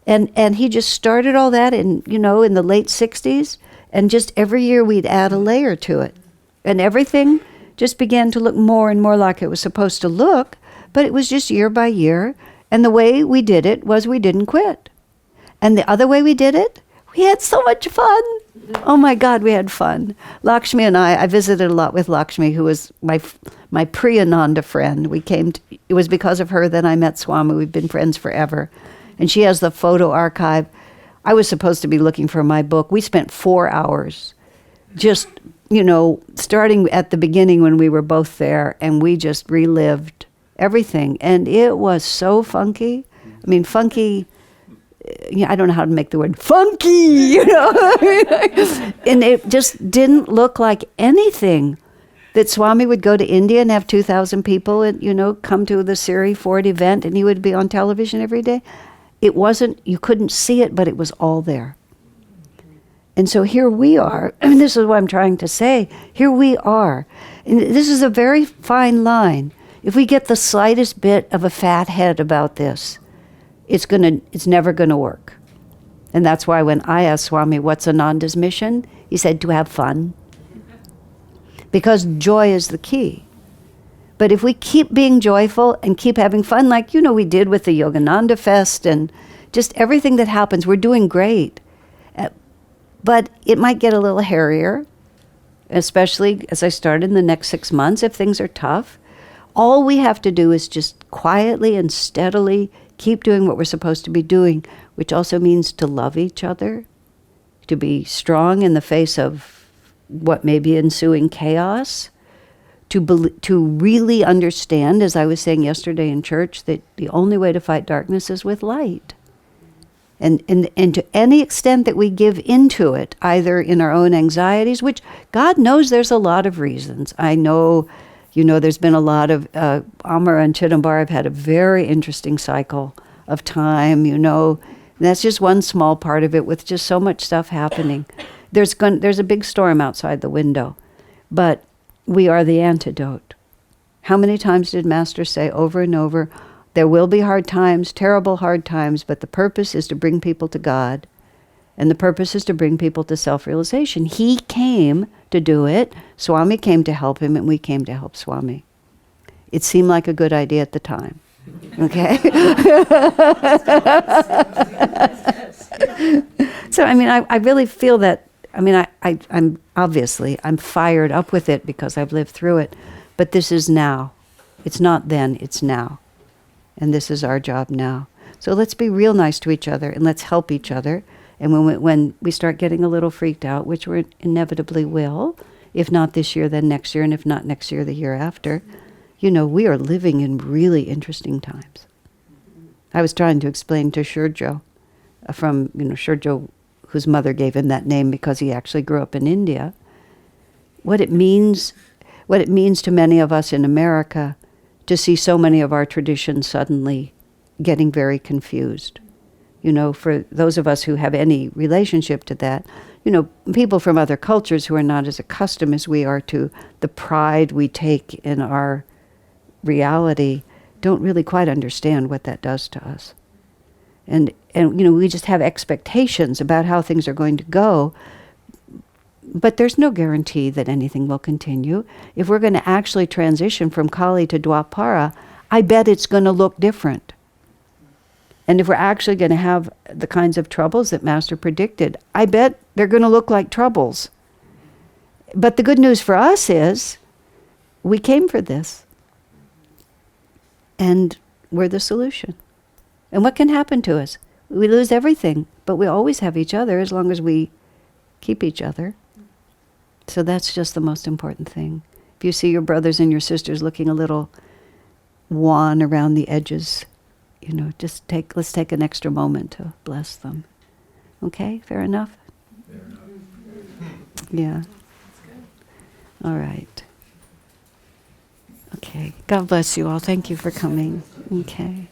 And he just started all that in the late 60s. And just every year we'd add a layer to it. And everything just began to look more and more like it was supposed to look. But it was just year by year. And the way we did it was we didn't quit. And the other way we did it, we had so much fun. Oh my God, we had fun. Lakshmi and I visited a lot with Lakshmi, who was my pre-Ananda friend. It was because of her that I met Swami. We've been friends forever. And she has the photo archive. I was supposed to be looking for my book. We spent 4 hours just, starting at the beginning when we were both there, and we just relived everything. And it was so funky. Funky, I don't know how to make the word funky, And it just didn't look like anything that Swami would go to India and have 2,000 people and, come to the Siri Ford event, and he would be on television every day. It wasn't, you couldn't see it, but it was all there. And so here we are. This is what I'm trying to say. Here we are. And this is a very fine line. If we get the slightest bit of a fat head about this, it's never going to work. And that's why when I asked Swami, what's Ananda's mission? He said, to have fun. Because joy is the key. But if we keep being joyful and keep having fun, like, we did with the Yogananda Fest and just everything that happens, we're doing great. But it might get a little hairier, especially as I start in the next 6 months, if things are tough. All we have to do is just quietly and steadily keep doing what we're supposed to be doing, which also means to love each other, to be strong in the face of what may be ensuing chaos, to really understand, as I was saying yesterday in church, that the only way to fight darkness is with light. And to any extent that we give into it, either in our own anxieties, which God knows there's a lot of reasons. I know, there's been a lot of, Amar and Chidambar have had a very interesting cycle of time, and that's just one small part of it with just so much stuff happening. There's a big storm outside the window, but we are the antidote. How many times did Master say over and over, there will be hard times, terrible hard times, but the purpose is to bring people to God, and the purpose is to bring people to self-realization. He came to do it, Swami came to help him, and we came to help Swami. It seemed like a good idea at the time. Okay? So, I really feel that, I'm fired up with it because I've lived through it, but this is now. It's not then, it's now. And this is our job now. So let's be real nice to each other and let's help each other. And when we start getting a little freaked out, which we inevitably will, if not this year, then next year, and if not next year, the year after, we are living in really interesting times. I was trying to explain to Shurjo, Shurjo, whose mother gave him that name because he actually grew up in India, what it means to many of us in America to see so many of our traditions suddenly getting very confused. For those of us who have any relationship to that, people from other cultures who are not as accustomed as we are to the pride we take in our reality don't really quite understand what that does to us. And we just have expectations about how things are going to go, but there's no guarantee that anything will continue. If we're going to actually transition from Kali to Dwapara, I bet it's going to look different. And if we're actually going to have the kinds of troubles that Master predicted, I bet they're going to look like troubles. But the good news for us is we came for this. And we're the solution. And what can happen to us? We lose everything, but we always have each other as long as we keep each other. So that's just the most important thing. If you see your brothers and your sisters looking a little wan around the edges, let's take an extra moment to bless them. Okay, fair enough? Fair enough. Yeah. All right. Okay. God bless you all. Thank you for coming. Okay.